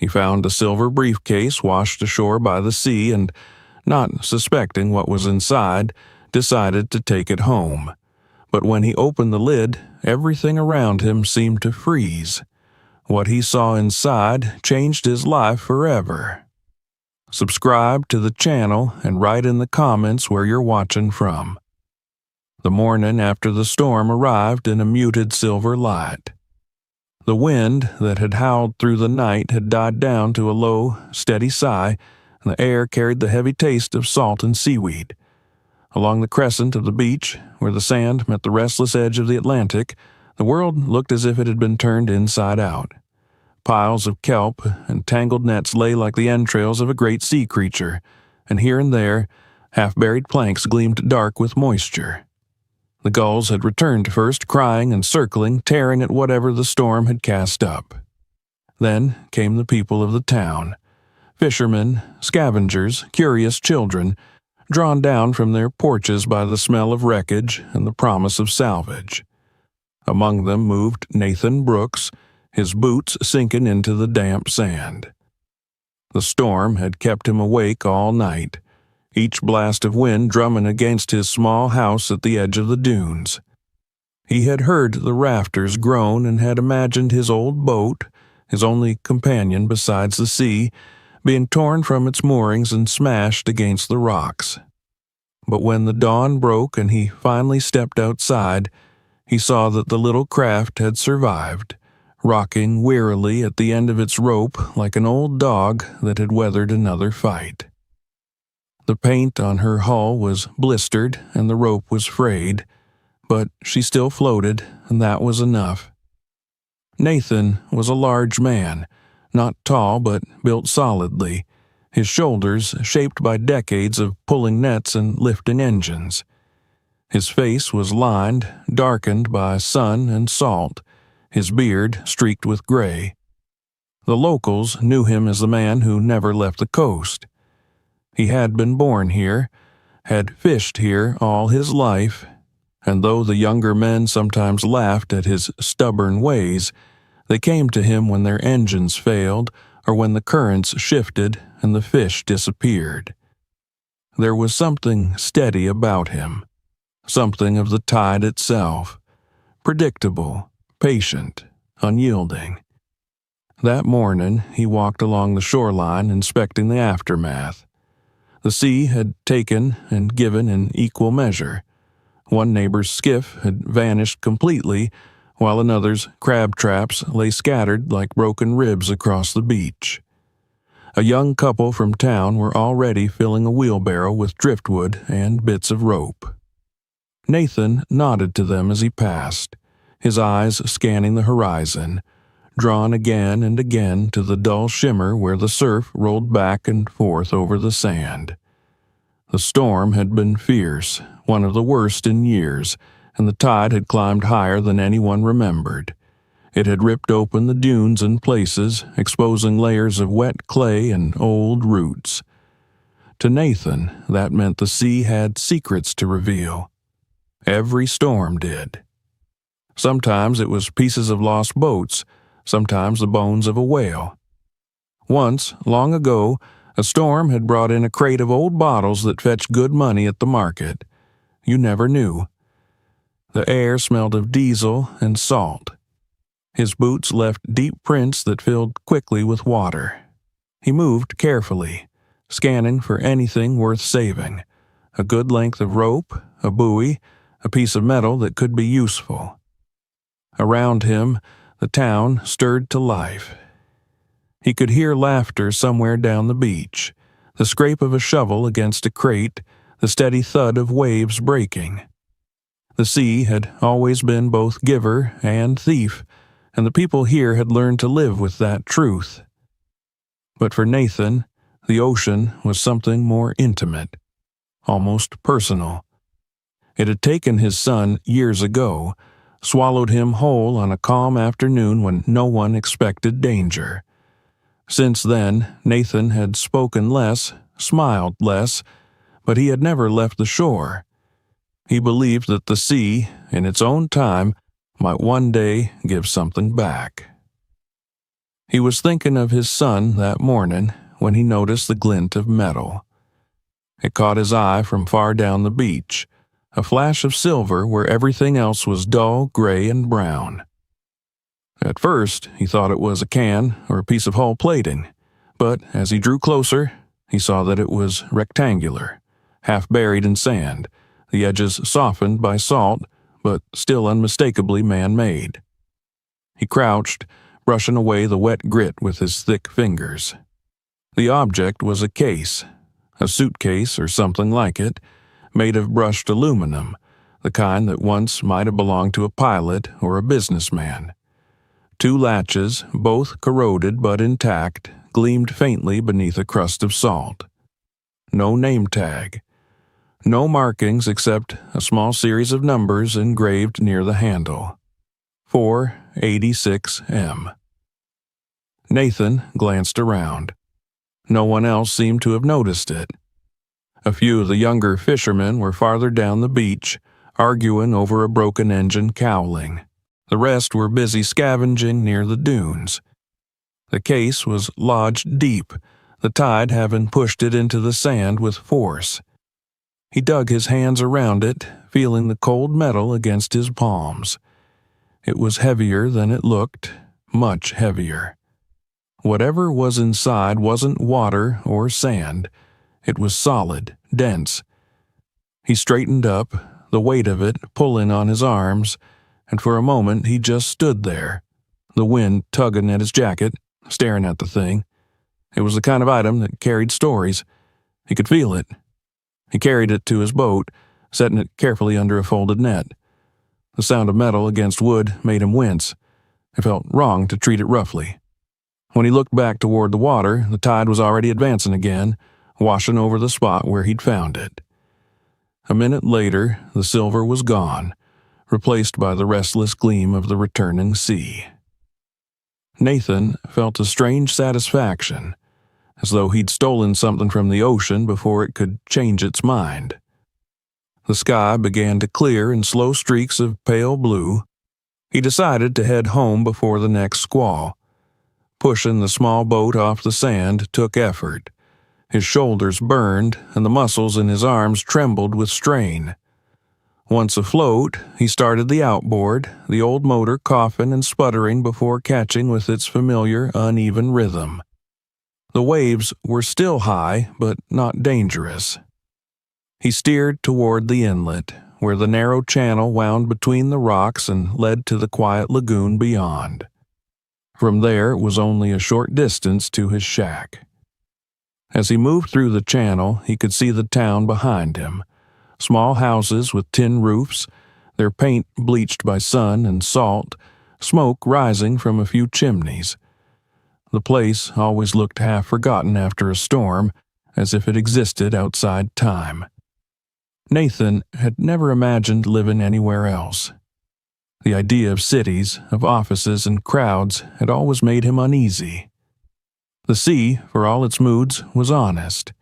He found a silver briefcase washed ashore by the sea and, not suspecting what was inside, decided to take it home. But when he opened the lid, everything around him seemed to freeze. What he saw inside changed his life forever. Subscribe to the channel and write in the comments where you're watching from. The morning after the storm arrived in a muted silver light. The wind that had howled through the night had died down to a low, steady sigh, and the air carried the heavy taste of salt and seaweed. Along the crescent of the beach, where the sand met the restless edge of the Atlantic, the world looked as if it had been turned inside out. Piles of kelp and tangled nets lay like the entrails of a great sea creature, and here and there, half-buried planks gleamed dark with moisture. The gulls had returned first, crying and circling, tearing at whatever the storm had cast up. Then came the people of the town, fishermen, scavengers, curious children, drawn down from their porches by the smell of wreckage and the promise of salvage. Among them moved Nathan Brooks, his boots sinking into the damp sand. The storm had kept him awake all night, each blast of wind drumming against his small house at the edge of the dunes. He had heard the rafters groan and had imagined his old boat, his only companion besides the sea, being torn from its moorings and smashed against the rocks. But when the dawn broke and he finally stepped outside, he saw that the little craft had survived, rocking wearily at the end of its rope like an old dog that had weathered another fight. The paint on her hull was blistered and the rope was frayed, but she still floated, and that was enough. Nathan was a large man, not tall but built solidly, his shoulders shaped by decades of pulling nets and lifting engines. His face was lined, darkened by sun and salt, his beard streaked with gray. The locals knew him as the man who never left the coast. He had been born here, had fished here all his life, and though the younger men sometimes laughed at his stubborn ways, they came to him when their engines failed or when the currents shifted and the fish disappeared. There was something steady about him, something of the tide itself, predictable, patient, unyielding. That morning he walked along the shoreline inspecting the aftermath. The sea had taken and given in equal measure. One neighbor's skiff had vanished completely, while another's crab traps lay scattered like broken ribs across the beach. A young couple from town were already filling a wheelbarrow with driftwood and bits of rope. Nathan nodded to them as he passed, his eyes scanning the horizon, drawn again and again to the dull shimmer where the surf rolled back and forth over the sand. The storm had been fierce, one of the worst in years, and the tide had climbed higher than anyone remembered. It had ripped open the dunes in places, exposing layers of wet clay and old roots. To Nathan, that meant the sea had secrets to reveal. Every storm did. Sometimes it was pieces of lost boats, sometimes the bones of a whale. Once, long ago, a storm had brought in a crate of old bottles that fetched good money at the market. You never knew. The air smelled of diesel and salt. His boots left deep prints that filled quickly with water. He moved carefully, scanning for anything worth saving. A good length of rope, a buoy, a piece of metal that could be useful. Around him, the town stirred to life. He could hear laughter somewhere down the beach, the scrape of a shovel against a crate, the steady thud of waves breaking. The sea had always been both giver and thief, and the people here had learned to live with that truth. But for Nathan, the ocean was something more intimate, almost personal. It had taken his son years ago, swallowed him whole on a calm afternoon when no one expected danger. Since then, Nathan had spoken less, smiled less, but he had never left the shore. He believed that the sea, in its own time, might one day give something back. He was thinking of his son that morning when he noticed the glint of metal. It caught his eye from far down the beach, a flash of silver where everything else was dull gray and brown. At first, he thought it was a can or a piece of hull plating, but as he drew closer, he saw that it was rectangular, half buried in sand, the edges softened by salt, but still unmistakably man-made. He crouched, brushing away the wet grit with his thick fingers. The object was a case, a suitcase or something like it, made of brushed aluminum, the kind that once might have belonged to a pilot or a businessman. 2 latches, both corroded but intact, gleamed faintly beneath a crust of salt. No name tag. No markings except a small series of numbers engraved near the handle. 486M. Nathan glanced around. No one else seemed to have noticed it. A few of the younger fishermen were farther down the beach, arguing over a broken engine cowling. The rest were busy scavenging near the dunes. The case was lodged deep, the tide having pushed it into the sand with force. He dug his hands around it, feeling the cold metal against his palms. It was heavier than it looked, much heavier. Whatever was inside wasn't water or sand. It was solid, dense. He straightened up, the weight of it pulling on his arms, and for a moment he just stood there, the wind tugging at his jacket, staring at the thing. It was the kind of item that carried stories. He could feel it. He carried it to his boat, setting it carefully under a folded net. The sound of metal against wood made him wince. It felt wrong to treat it roughly. When he looked back toward the water, the tide was already advancing again, washing over the spot where he'd found it. A minute later, the silver was gone, replaced by the restless gleam of the returning sea. Nathan felt a strange satisfaction, as though he'd stolen something from the ocean before it could change its mind. The sky began to clear in slow streaks of pale blue. He decided to head home before the next squall. Pushing the small boat off the sand took effort. His shoulders burned, and the muscles in his arms trembled with strain. Once afloat, he started the outboard, the old motor coughing and sputtering before catching with its familiar, uneven rhythm. The waves were still high, but not dangerous. He steered toward the inlet, where the narrow channel wound between the rocks and led to the quiet lagoon beyond. From there it was only a short distance to his shack. As he moved through the channel, he could see the town behind him. Small houses with tin roofs, their paint bleached by sun and salt, smoke rising from a few chimneys. The place always looked half forgotten after a storm, as if it existed outside time. Nathan had never imagined living anywhere else. The idea of cities, of offices and crowds had always made him uneasy. The sea, for all its moods, was honest.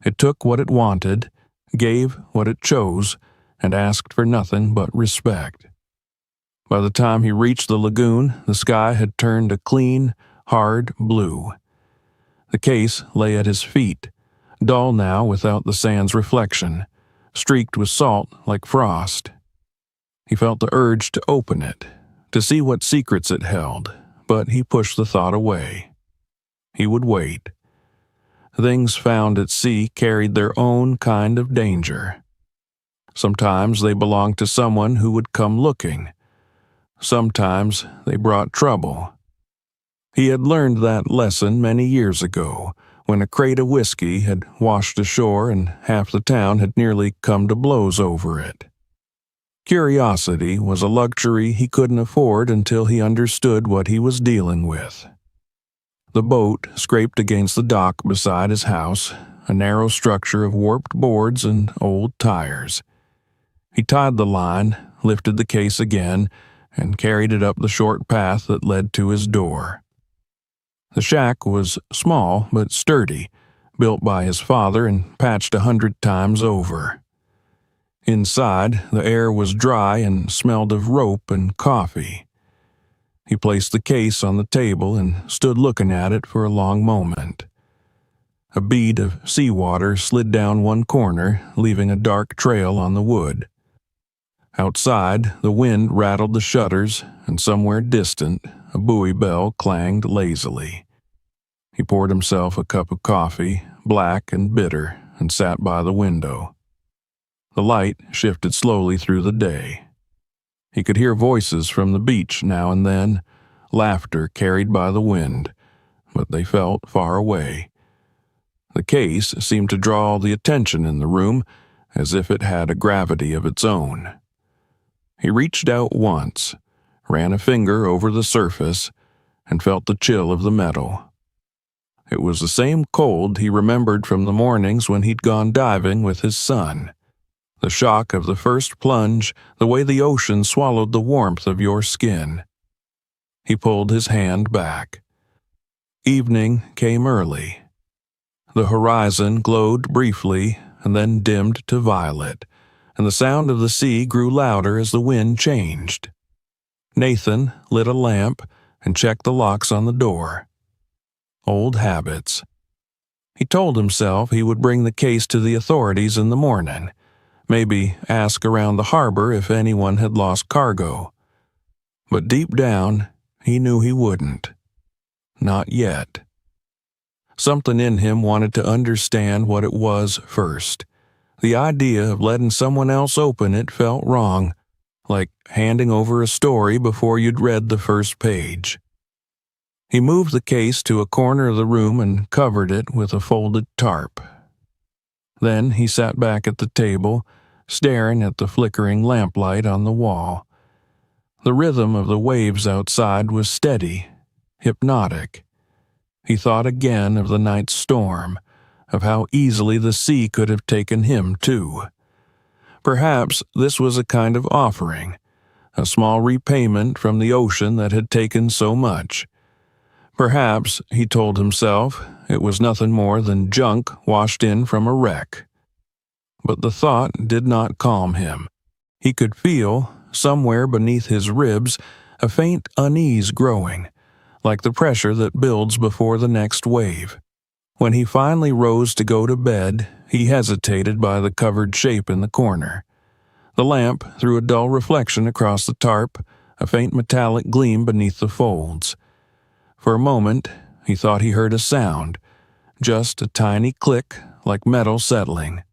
It took what it wanted, gave what it chose, and asked for nothing but respect. By the time he reached the lagoon, the sky had turned a clean, hard blue. The case lay at his feet, dull now without the sand's reflection, streaked with salt like frost. He felt the urge to open it, to see what secrets it held, but he pushed the thought away. He would wait. Things found at sea carried their own kind of danger. Sometimes they belonged to someone who would come looking. Sometimes they brought trouble. He had learned that lesson many years ago, when a crate of whiskey had washed ashore and half the town had nearly come to blows over it. Curiosity was a luxury he couldn't afford until he understood what he was dealing with. The boat scraped against the dock beside his house, a narrow structure of warped boards and old tires. He tied the line, lifted the case again, and carried it up the short path that led to his door. The shack was small but sturdy, built by his father and patched 100 times over. Inside, the air was dry and smelled of rope and coffee. He placed the case on the table and stood looking at it for a long moment. A bead of seawater slid down one corner, leaving a dark trail on the wood. Outside, the wind rattled the shutters, and somewhere distant, a buoy bell clanged lazily. He poured himself a cup of coffee, black and bitter, and sat by the window. The light shifted slowly through the day. He could hear voices from the beach now and then, laughter carried by the wind, but they felt far away. The case seemed to draw all the attention in the room, as if it had a gravity of its own. He reached out once, ran a finger over the surface, and felt the chill of the metal. It was the same cold he remembered from the mornings when he'd gone diving with his son. The shock of the first plunge, the way the ocean swallowed the warmth of your skin. He pulled his hand back. Evening came early. The horizon glowed briefly and then dimmed to violet, and the sound of the sea grew louder as the wind changed. Nathan lit a lamp and checked the locks on the door. Old habits. He told himself he would bring the case to the authorities in the morning, maybe ask around the harbor if anyone had lost cargo. But deep down, he knew he wouldn't. Not yet. Something in him wanted to understand what it was first. The idea of letting someone else open it felt wrong, like handing over a story before you'd read the first page. He moved the case to a corner of the room and covered it with a folded tarp. Then he sat back at the table, staring at the flickering lamplight on the wall. The rhythm of the waves outside was steady, hypnotic. He thought again of the night's storm, of how easily the sea could have taken him too. Perhaps this was a kind of offering, a small repayment from the ocean that had taken so much. Perhaps, he told himself, it was nothing more than junk washed in from a wreck. But the thought did not calm him. He could feel, somewhere beneath his ribs, a faint unease growing, like the pressure that builds before the next wave. When he finally rose to go to bed, he hesitated by the covered shape in the corner. The lamp threw a dull reflection across the tarp, a faint metallic gleam beneath the folds. For a moment, he thought he heard a sound, just a tiny click like metal settling.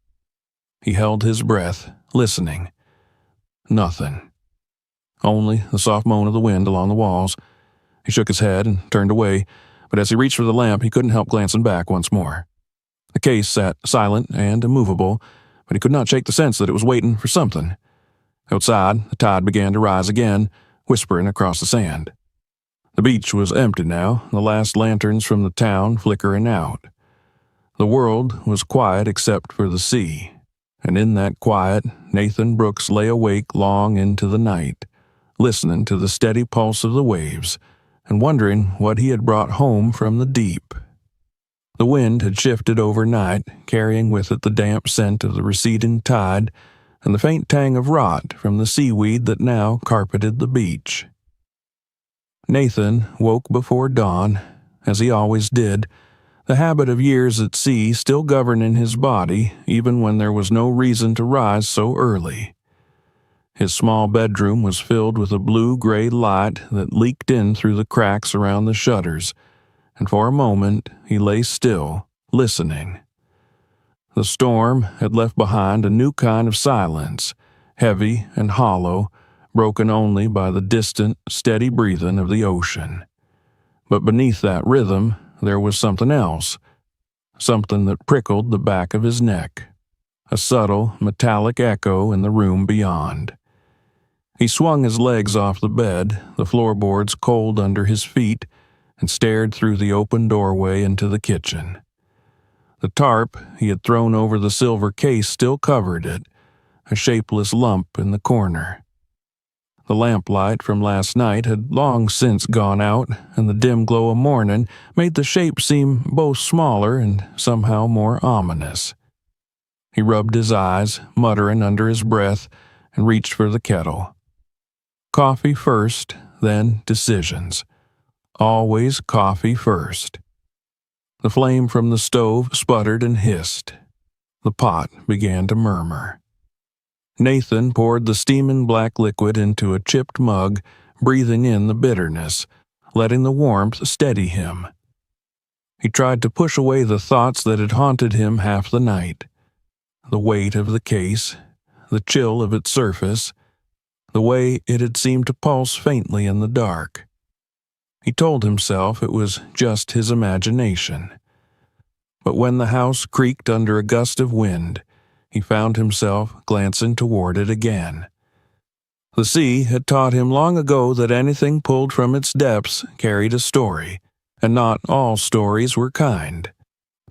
He held his breath, listening. Nothing. Only the soft moan of the wind along the walls. He shook his head and turned away, but as he reached for the lamp, he couldn't help glancing back once more. The case sat silent and immovable, but he could not shake the sense that it was waiting for something. Outside, the tide began to rise again, whispering across the sand. The beach was empty now, the last lanterns from the town flickering out. The world was quiet except for the sea, and in that quiet, Nathan Brooks lay awake long into the night, listening to the steady pulse of the waves, and wondering what he had brought home from the deep. The wind had shifted overnight, carrying with it the damp scent of the receding tide and the faint tang of rot from the seaweed that now carpeted the beach. Nathan woke before dawn, as he always did, the habit of years at sea still governing his body even when there was no reason to rise so early. His small bedroom was filled with a blue-gray light that leaked in through the cracks around the shutters, and for a moment he lay still, listening. The storm had left behind a new kind of silence, heavy and hollow, broken only by the distant, steady breathing of the ocean. But beneath that rhythm, there was something else, something that prickled the back of his neck, a subtle, metallic echo in the room beyond. He swung his legs off the bed, the floorboards cold under his feet, and stared through the open doorway into the kitchen. The tarp he had thrown over the silver case still covered it, a shapeless lump in the corner. The lamplight from last night had long since gone out, and the dim glow of morning made the shape seem both smaller and somehow more ominous. He rubbed his eyes, muttering under his breath, and reached for the kettle. Coffee first, then decisions. Always coffee first. The flame from the stove sputtered and hissed. The pot began to murmur. Nathan poured the steaming black liquid into a chipped mug, breathing in the bitterness, letting the warmth steady him. He tried to push away the thoughts that had haunted him half the night. The weight of the case, the chill of its surface, the way it had seemed to pulse faintly in the dark. He told himself it was just his imagination. But when the house creaked under a gust of wind, he found himself glancing toward it again. The sea had taught him long ago that anything pulled from its depths carried a story, and not all stories were kind.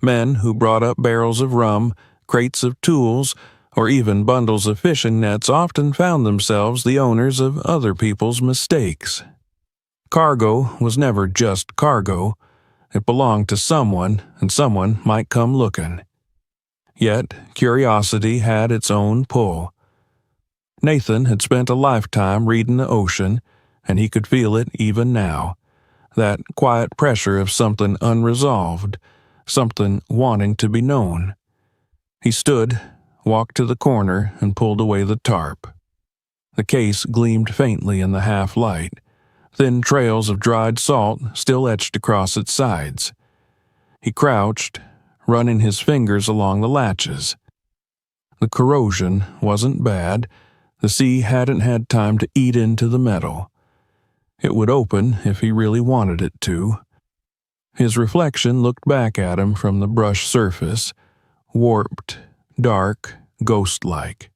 Men who brought up barrels of rum, crates of tools, or even bundles of fishing nets often found themselves the owners of other people's mistakes. Cargo was never just cargo. It belonged to someone, and someone might come looking. Yet curiosity had its own pull. Nathan had spent a lifetime reading the ocean, and he could feel it even now, that quiet pressure of something unresolved, something wanting to be known. He stood, walked to the corner, and pulled away the tarp. The case gleamed faintly in the half-light, thin trails of dried salt still etched across its sides. He crouched, running his fingers along the latches. The corrosion wasn't bad. The sea hadn't had time to eat into the metal. It would open if he really wanted it to. His reflection looked back at him from the brush surface, warped, dark, ghost-like.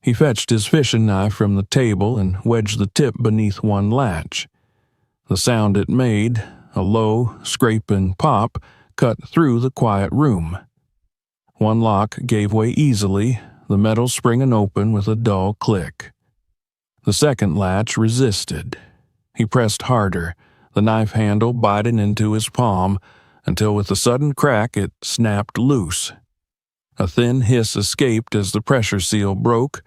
He fetched his fishing knife from the table and wedged the tip beneath one latch. The sound it made, a low, scraping pop, cut through the quiet room. One lock gave way easily, the metal springing open with a dull click. The second latch resisted. He pressed harder, the knife handle biting into his palm, until with a sudden crack it snapped loose. A thin hiss escaped as the pressure seal broke,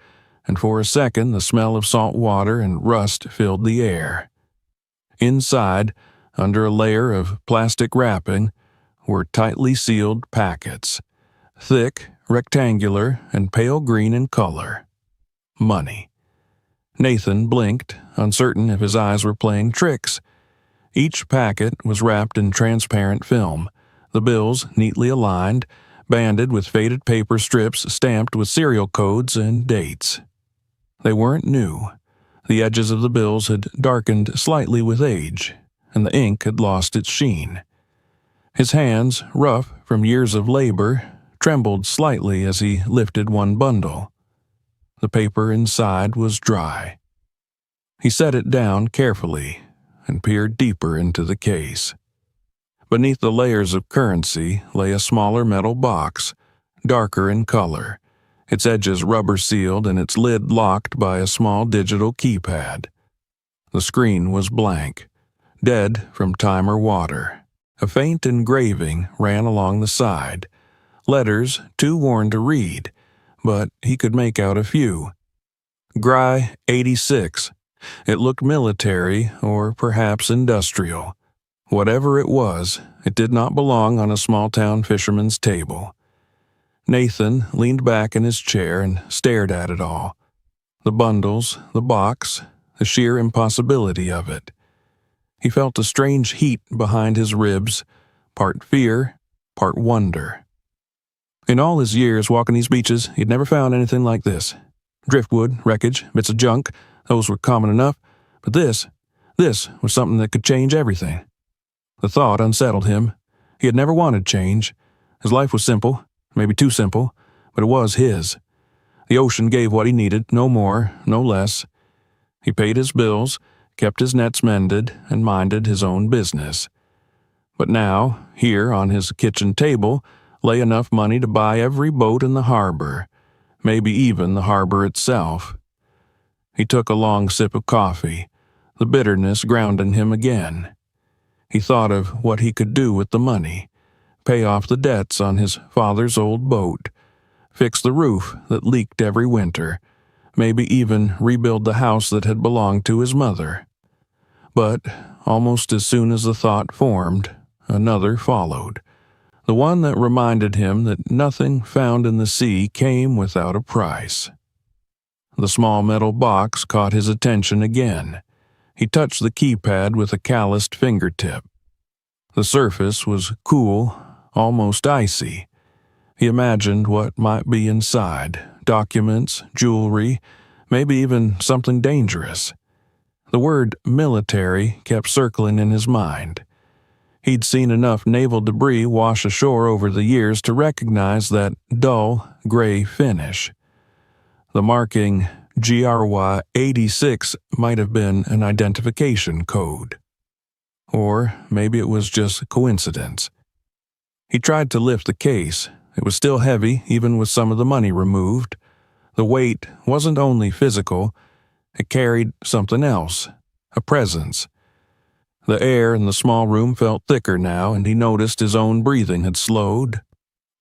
and for a second the smell of salt water and rust filled the air. Inside, under a layer of plastic wrapping, were tightly sealed packets, thick, rectangular, and pale green in color. Money. Nathan blinked, uncertain if his eyes were playing tricks. Each packet was wrapped in transparent film, the bills neatly aligned, banded with faded paper strips stamped with serial codes and dates. They weren't new. The edges of the bills had darkened slightly with age, and the ink had lost its sheen. His hands, rough from years of labor, trembled slightly as he lifted one bundle. The paper inside was dry. He set it down carefully and peered deeper into the case. Beneath the layers of currency lay a smaller metal box, darker in color, its edges rubber-sealed and its lid locked by a small digital keypad. The screen was blank, dead from time or water. A faint engraving ran along the side, letters too worn to read, but he could make out a few. Gry 86. It looked military or perhaps industrial. Whatever it was, it did not belong on a small-town fisherman's table. Nathan leaned back in his chair and stared at it all. The bundles, the box, the sheer impossibility of it. He felt a strange heat behind his ribs, part fear, part wonder. In all his years walking these beaches, he'd never found anything like this. Driftwood, wreckage, bits of junk, those were common enough, but this was something that could change everything. The thought unsettled him. He had never wanted change. His life was simple, maybe too simple, but it was his. The ocean gave what he needed, no more, no less. He paid his bills, kept his nets mended, and minded his own business. But now, here on his kitchen table, lay enough money to buy every boat in the harbor, maybe even the harbor itself. He took a long sip of coffee, the bitterness grounding him again. He thought of what he could do with the money, pay off the debts on his father's old boat, fix the roof that leaked every winter, maybe even rebuild the house that had belonged to his mother. But almost as soon as the thought formed, another followed, the one that reminded him that nothing found in the sea came without a price. The small metal box caught his attention again. He touched the keypad with a calloused fingertip. The surface was cool, almost icy. He imagined what might be inside: documents, jewelry, maybe even something dangerous. The word military kept circling in his mind. He'd seen enough naval debris wash ashore over the years to recognize that dull, gray finish. The marking GRY 86 might have been an identification code. Or maybe it was just coincidence. He tried to lift the case. It was still heavy, even with some of the money removed. The weight wasn't only physical, it carried something else, a presence. The air in the small room felt thicker now, and he noticed his own breathing had slowed.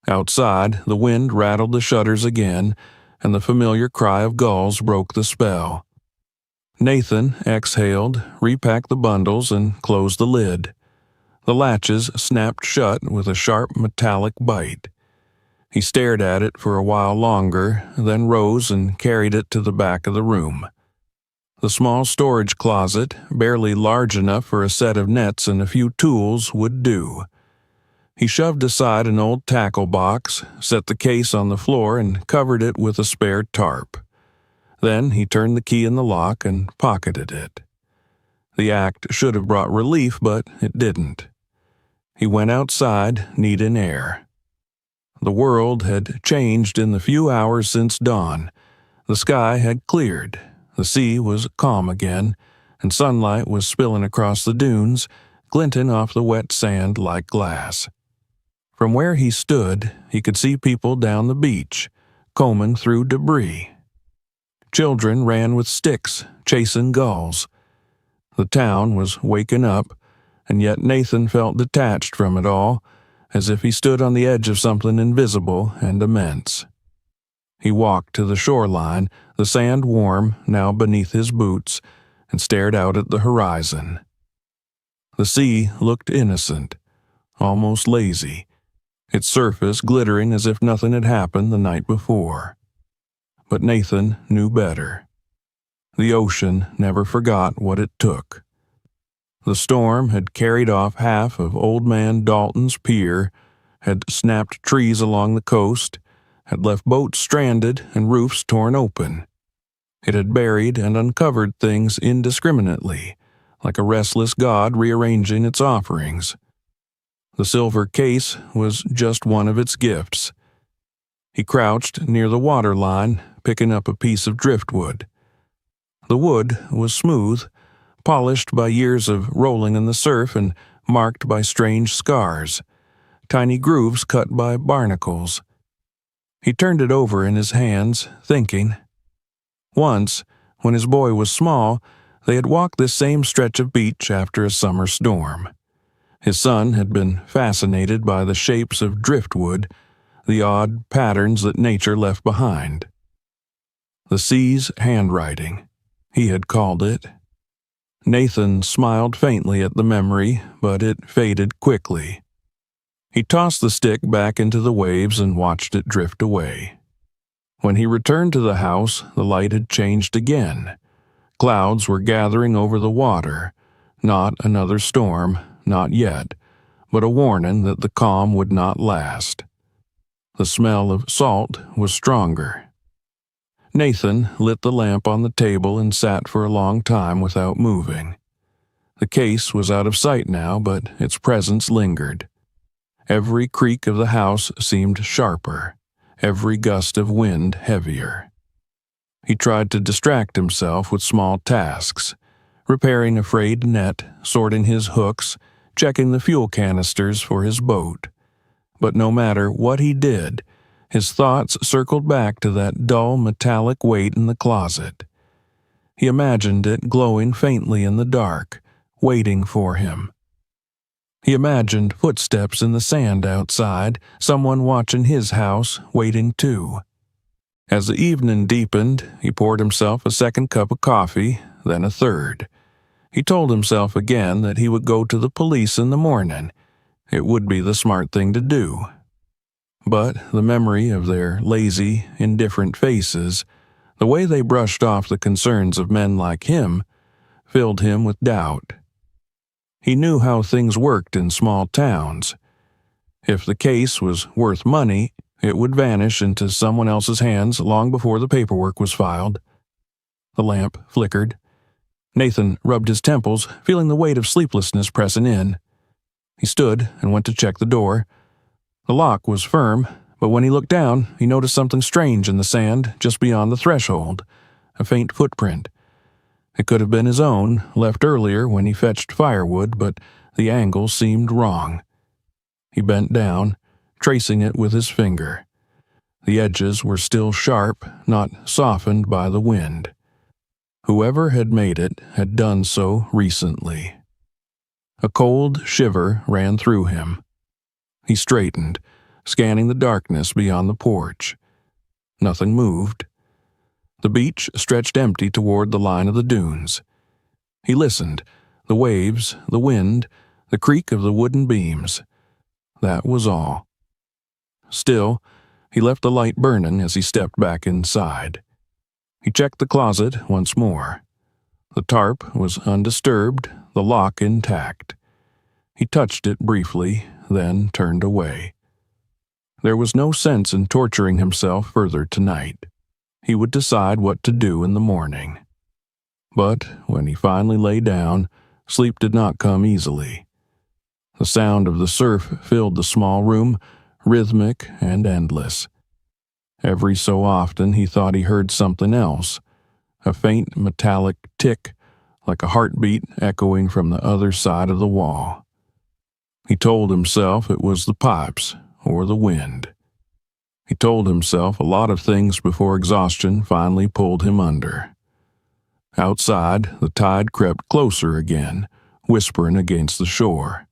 Outside, the wind rattled the shutters again, and the familiar cry of gulls broke the spell. Nathan exhaled, repacked the bundles, and closed the lid. The latches snapped shut with a sharp metallic bite. He stared at it for a while longer, then rose and carried it to the back of the room. The small storage closet, barely large enough for a set of nets and a few tools, would do. He shoved aside an old tackle box, set the case on the floor, and covered it with a spare tarp. Then he turned the key in the lock and pocketed it. The act should have brought relief, but it didn't. He went outside, needing air. The world had changed in the few hours since dawn. The sky had cleared. The sea was calm again, and sunlight was spilling across the dunes, glinting off the wet sand like glass. From where he stood, he could see people down the beach, combing through debris. Children ran with sticks, chasing gulls. The town was waking up, and yet Nathan felt detached from it all, as if he stood on the edge of something invisible and immense. He walked to the shoreline, the sand warm now beneath his boots, and stared out at the horizon. The sea looked innocent, almost lazy, its surface glittering as if nothing had happened the night before. But Nathan knew better. The ocean never forgot what it took. The storm had carried off half of Old Man Dalton's pier, had snapped trees along the coast, had left boats stranded and roofs torn open. It had buried and uncovered things indiscriminately, like a restless god rearranging its offerings. The silver case was just one of its gifts. He crouched near the waterline, picking up a piece of driftwood. The wood was smooth, polished by years of rolling in the surf and marked by strange scars, tiny grooves cut by barnacles. He turned it over in his hands, thinking. Once, when his boy was small, they had walked this same stretch of beach after a summer storm. His son had been fascinated by the shapes of driftwood, the odd patterns that nature left behind. The sea's handwriting, he had called it. Nathan smiled faintly at the memory, but it faded quickly. He tossed the stick back into the waves and watched it drift away. When he returned to the house, the light had changed again. Clouds were gathering over the water. Not another storm, not yet, but a warning that the calm would not last. The smell of salt was stronger. Nathan lit the lamp on the table and sat for a long time without moving. The case was out of sight now, but its presence lingered. Every creak of the house seemed sharper, every gust of wind heavier. He tried to distract himself with small tasks, repairing a frayed net, sorting his hooks, checking the fuel canisters for his boat. But no matter what he did, his thoughts circled back to that dull metallic weight in the closet. He imagined it glowing faintly in the dark, waiting for him. He imagined footsteps in the sand outside, someone watching his house, waiting too. As the evening deepened, he poured himself a second cup of coffee, then a third. He told himself again that he would go to the police in the morning. It would be the smart thing to do. But the memory of their lazy, indifferent faces, the way they brushed off the concerns of men like him, filled him with doubt. He knew how things worked in small towns. If the case was worth money, it would vanish into someone else's hands long before the paperwork was filed. The lamp flickered. Nathan rubbed his temples, feeling the weight of sleeplessness pressing in. He stood and went to check the door. The lock was firm, but when he looked down, he noticed something strange in the sand just beyond the threshold, a faint footprint. It could have been his own, left earlier when he fetched firewood, but the angle seemed wrong. He bent down, tracing it with his finger. The edges were still sharp, not softened by the wind. Whoever had made it had done so recently. A cold shiver ran through him. He straightened, scanning the darkness beyond the porch. Nothing moved. The beach stretched empty toward the line of the dunes. He listened, the waves, the wind, the creak of the wooden beams. That was all. Still, he left the light burning as he stepped back inside. He checked the closet once more. The tarp was undisturbed, the lock intact. He touched it briefly, then turned away. There was no sense in torturing himself further tonight. He would decide what to do in the morning. But when he finally lay down, sleep did not come easily. The sound of the surf filled the small room, rhythmic and endless. Every so often he thought he heard something else, a faint metallic tick, like a heartbeat echoing from the other side of the wall. He told himself it was the pipes or the wind. He told himself a lot of things before exhaustion finally pulled him under. Outside, the tide crept closer again, whispering against the shore.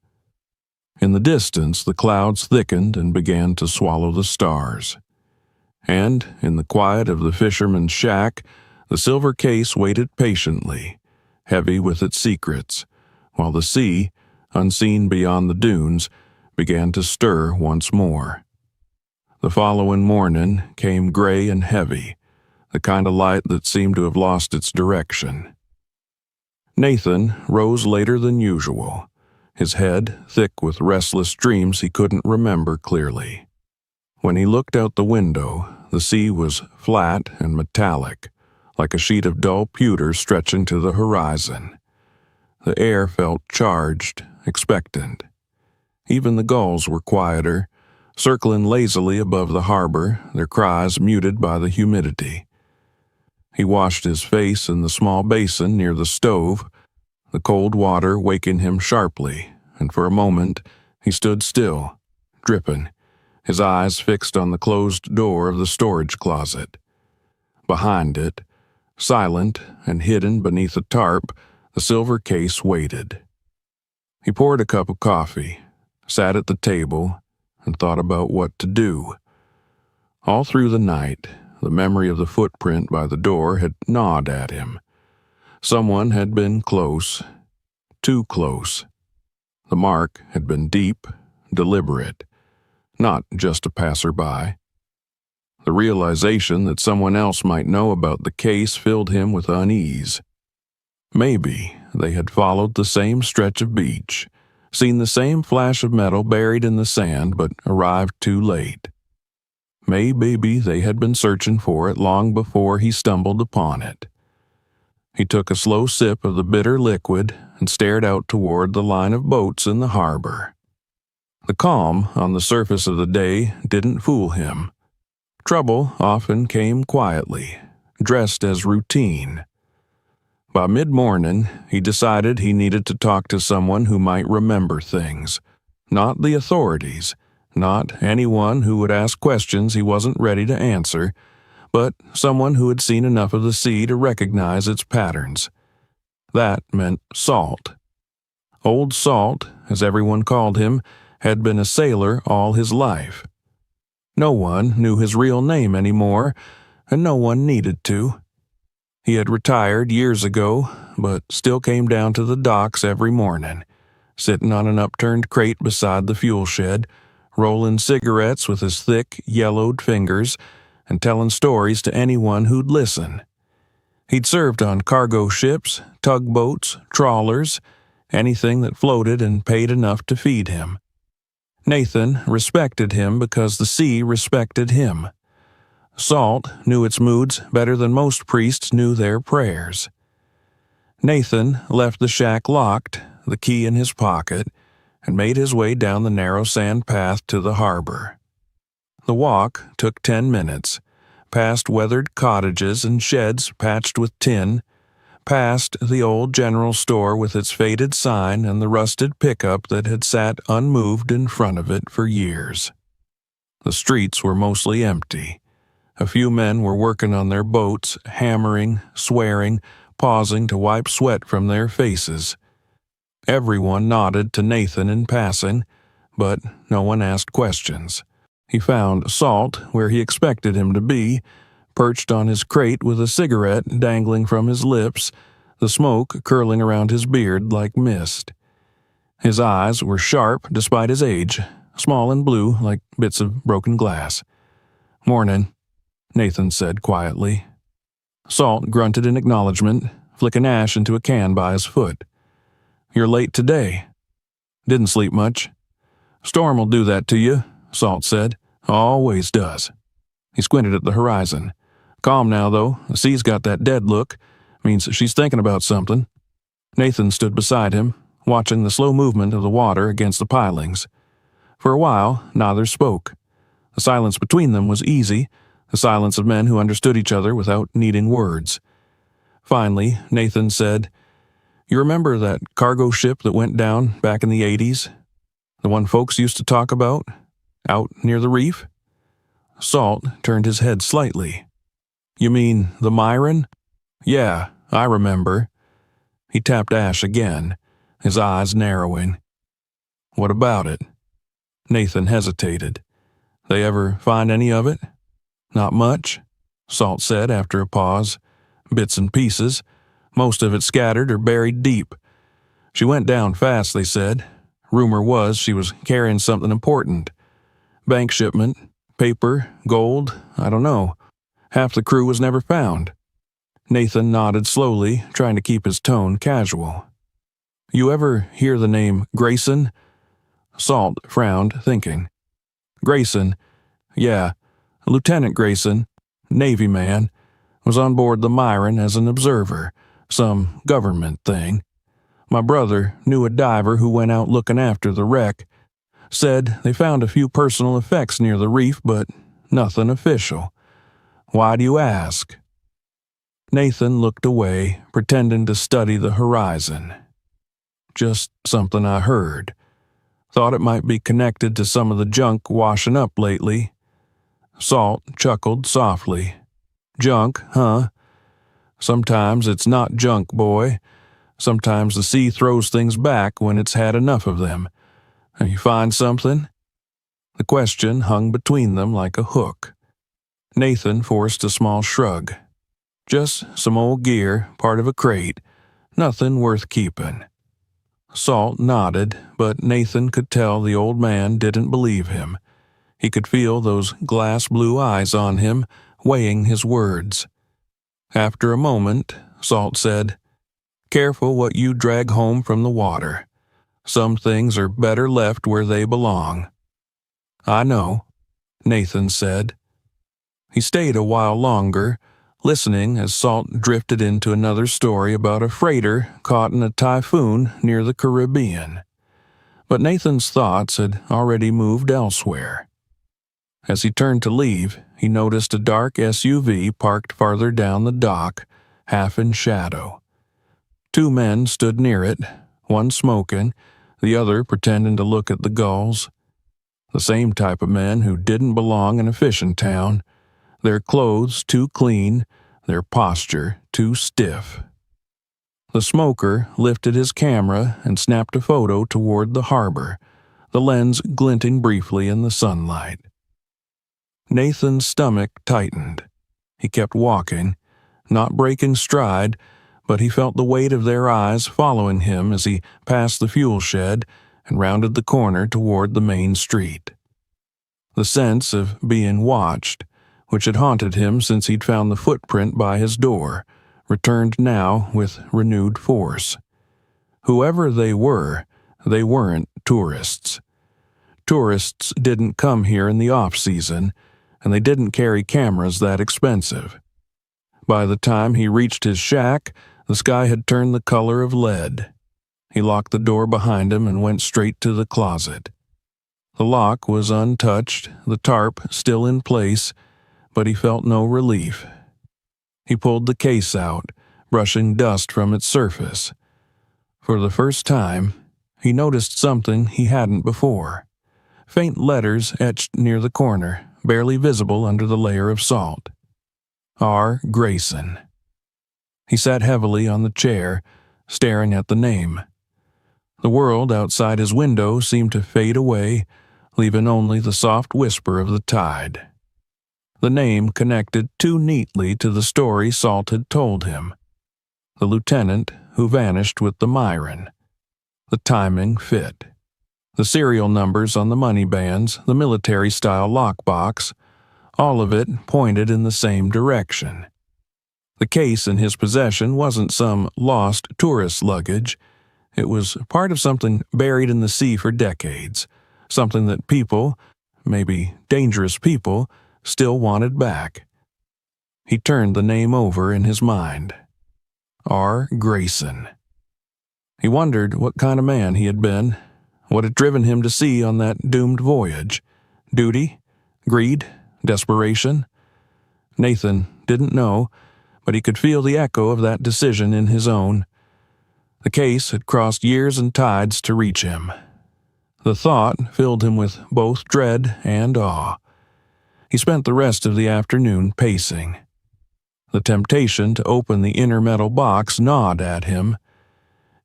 In the distance, the clouds thickened and began to swallow the stars. And, in the quiet of the fisherman's shack, the silver case waited patiently, heavy with its secrets, while the sea, unseen beyond the dunes, began to stir once more. The following morning came gray and heavy, the kind of light that seemed to have lost its direction. Nathan rose later than usual, his head thick with restless dreams he couldn't remember clearly. When he looked out the window, the sea was flat and metallic, like a sheet of dull pewter stretching to the horizon. The air felt charged, expectant. Even the gulls were quieter, circling lazily above the harbor, their cries muted by the humidity. He washed his face in the small basin near the stove, the cold water waking him sharply, and for a moment he stood still, dripping, his eyes fixed on the closed door of the storage closet. Behind it, silent and hidden beneath a tarp, the silver case waited. He poured a cup of coffee, sat at the table, and thought about what to do. All through the night, the memory of the footprint by the door had gnawed at him. Someone had been close, too close. The mark had been deep, deliberate, not just a passerby. The realization that someone else might know about the case filled him with unease. Maybe they had followed the same stretch of beach, seen the same flash of metal buried in the sand, but arrived too late. Maybe they had been searching for it long before he stumbled upon it. He took a slow sip of the bitter liquid and stared out toward the line of boats in the harbor. The calm on the surface of the day didn't fool him. Trouble often came quietly, dressed as routine. By mid-morning, he decided he needed to talk to someone who might remember things, not the authorities, not anyone who would ask questions he wasn't ready to answer, but someone who had seen enough of the sea to recognize its patterns. That meant Salt. Old Salt, as everyone called him, had been a sailor all his life. No one knew his real name anymore, and no one needed to. He had retired years ago, but still came down to the docks every morning, sitting on an upturned crate beside the fuel shed, rolling cigarettes with his thick, yellowed fingers, and telling stories to anyone who'd listen. He'd served on cargo ships, tugboats, trawlers, anything that floated and paid enough to feed him. Nathan respected him because the sea respected him. Salt knew its moods better than most priests knew their prayers. Nathan left the shack locked, the key in his pocket, and made his way down the narrow sand path to the harbor. The walk took 10 minutes, past weathered cottages and sheds patched with tin, past the old general store with its faded sign and the rusted pickup that had sat unmoved in front of it for years. The streets were mostly empty. A few men were working on their boats, hammering, swearing, pausing to wipe sweat from their faces. Everyone nodded to Nathan in passing, but no one asked questions. He found Salt where he expected him to be, perched on his crate with a cigarette dangling from his lips, the smoke curling around his beard like mist. His eyes were sharp despite his age, small and blue like bits of broken glass. "Morning," Nathan said quietly. Salt grunted in acknowledgement, flicking ash into a can by his foot. "You're late today." "Didn't sleep much." "Storm'll do that to you," Salt said. "Always does." He squinted at the horizon. "Calm now, though. The sea's got that dead look. Means she's thinking about something." Nathan stood beside him, watching the slow movement of the water against the pilings. For a while, neither spoke. The silence between them was easy, the silence of men who understood each other without needing words. Finally, Nathan said, "You remember that cargo ship that went down back in the 80s? The one folks used to talk about? Out near the reef?" Salt turned his head slightly. "You mean the Myron?" "Yeah, I remember." He tapped ash again, his eyes narrowing. "What about it?" Nathan hesitated. "They ever find any of it?" "Not much," Salt said after a pause. "Bits and pieces, most of it scattered or buried deep. She went down fast, they said. Rumor was she was carrying something important. Bank shipment, paper, gold, I don't know. Half the crew was never found." Nathan nodded slowly, trying to keep his tone casual. "You ever hear the name Grayson?" Salt frowned, thinking. "Grayson? Yeah, Lieutenant Grayson, Navy man, was on board the Myron as an observer, some government thing. My brother knew a diver who went out looking after the wreck. Said they found a few personal effects near the reef, but nothing official. Why do you ask?" Nathan looked away, pretending to study the horizon. "Just something I heard. Thought it might be connected to some of the junk washing up lately." Salt chuckled softly. "Junk, huh? Sometimes it's not junk, boy. Sometimes the sea throws things back when it's had enough of them. You find something?" The question hung between them like a hook. Nathan forced a small shrug. "Just some old gear, part of a crate. Nothing worth keeping." Salt nodded, but Nathan could tell the old man didn't believe him. He could feel those glass-blue eyes on him, weighing his words. After a moment, Salt said, "Careful what you drag home from the water. Some things are better left where they belong." "I know," Nathan said. He stayed a while longer, listening as Salt drifted into another story about a freighter caught in a typhoon near the Caribbean. But Nathan's thoughts had already moved elsewhere. As he turned to leave, he noticed a dark SUV parked farther down the dock, half in shadow. Two men stood near it, one smoking, the other pretending to look at the gulls. The same type of men who didn't belong in a fishing town, their clothes too clean, their posture too stiff. The smoker lifted his camera and snapped a photo toward the harbor, the lens glinting briefly in the sunlight. Nathan's stomach tightened. He kept walking, not breaking stride, but he felt the weight of their eyes following him as he passed the fuel shed and rounded the corner toward the main street. The sense of being watched, which had haunted him since he'd found the footprint by his door, returned now with renewed force. Whoever they weren't tourists. Tourists didn't come here in the off-season, and they didn't carry cameras that expensive. By the time he reached his shack, the sky had turned the color of lead. He locked the door behind him and went straight to the closet. The lock was untouched, the tarp still in place, but he felt no relief. He pulled the case out, brushing dust from its surface. For the first time, he noticed something he hadn't before. Faint letters etched near the corner, barely visible under the layer of salt. R. Grayson. He sat heavily on the chair, staring at the name. The world outside his window seemed to fade away, leaving only the soft whisper of the tide. The name connected too neatly to the story Salt had told him. The lieutenant who vanished with the Myron. The timing fit. The serial numbers on the money bands, the military-style lockbox, all of it pointed in the same direction. The case in his possession wasn't some lost tourist luggage. It was part of something buried in the sea for decades, something that people, maybe dangerous people, still wanted back. He turned the name over in his mind. R. Grayson. He wondered what kind of man he had been, what had driven him to sea on that doomed voyage. Duty? Greed? Desperation? Nathan didn't know, but he could feel the echo of that decision in his own. The case had crossed years and tides to reach him. The thought filled him with both dread and awe. He spent the rest of the afternoon pacing. The temptation to open the inner metal box gnawed at him.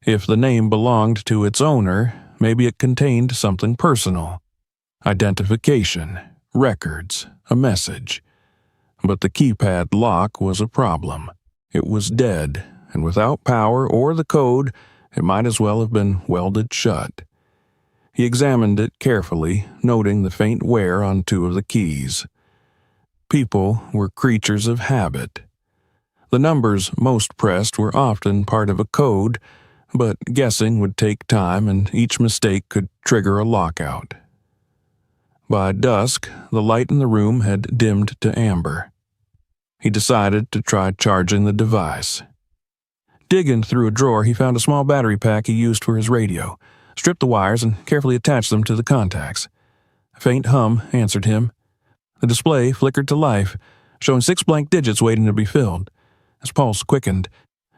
If the name belonged to its owner, maybe it contained something personal. Identification, records, a message. But the keypad lock was a problem. It was dead, and without power or the code, it might as well have been welded shut. He examined it carefully, noting the faint wear on two of the keys. People were creatures of habit. The numbers most pressed were often part of a code, but guessing would take time and each mistake could trigger a lockout. By dusk, the light in the room had dimmed to amber. He decided to try charging the device. Digging through a drawer, he found a small battery pack he used for his radio, stripped the wires, and carefully attached them to the contacts. A faint hum answered him. The display flickered to life, showing 6 blank digits waiting to be filled. His pulse quickened.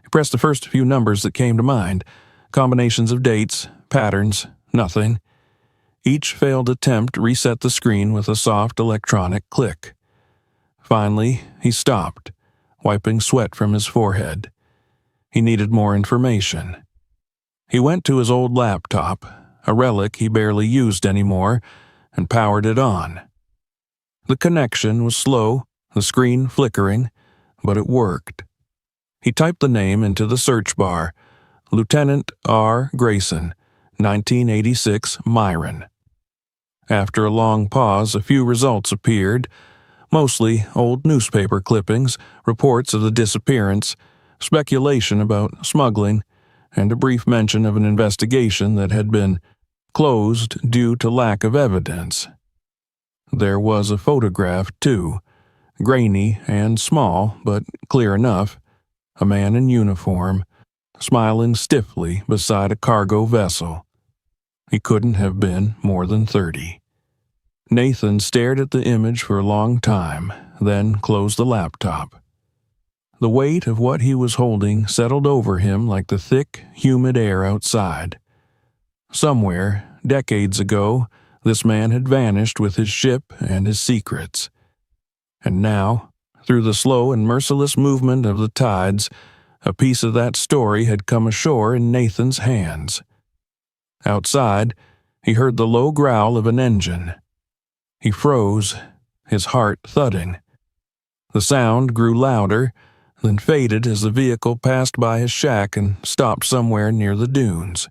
He pressed the first few numbers that came to mind. Combinations of dates, patterns, nothing. Each failed attempt reset the screen with a soft electronic click. Finally, he stopped, wiping sweat from his forehead. He needed more information. He went to his old laptop, a relic he barely used anymore, and powered it on. The connection was slow, the screen flickering, but it worked. He typed the name into the search bar, Lieutenant R. Grayson, 1986 Myron. After a long pause, a few results appeared, mostly old newspaper clippings, reports of the disappearance, speculation about smuggling, and a brief mention of an investigation that had been closed due to lack of evidence. There was a photograph, too, grainy and small, but clear enough, a man in uniform, smiling stiffly beside a cargo vessel. He couldn't have been more than 30. Nathan stared at the image for a long time, then closed the laptop. The weight of what he was holding settled over him like the thick, humid air outside. Somewhere, decades ago, this man had vanished with his ship and his secrets. And now, through the slow and merciless movement of the tides, a piece of that story had come ashore in Nathan's hands. Outside, he heard the low growl of an engine. He froze, his heart thudding. The sound grew louder, then faded as the vehicle passed by his shack and stopped somewhere near the dunes.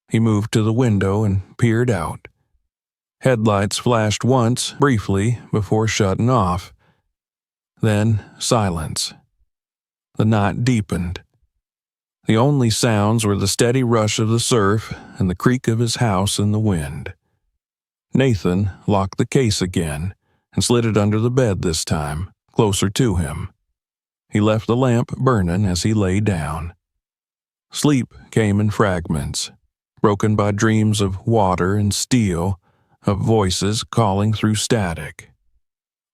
He moved to the window and peered out. Headlights flashed once, briefly, before shutting off. Then silence. The night deepened. The only sounds were the steady rush of the surf and the creak of his house in the wind. Nathan locked the case again and slid it under the bed this time, closer to him. He left the lamp burning as he lay down. Sleep came in fragments, broken by dreams of water and steel, of voices calling through static.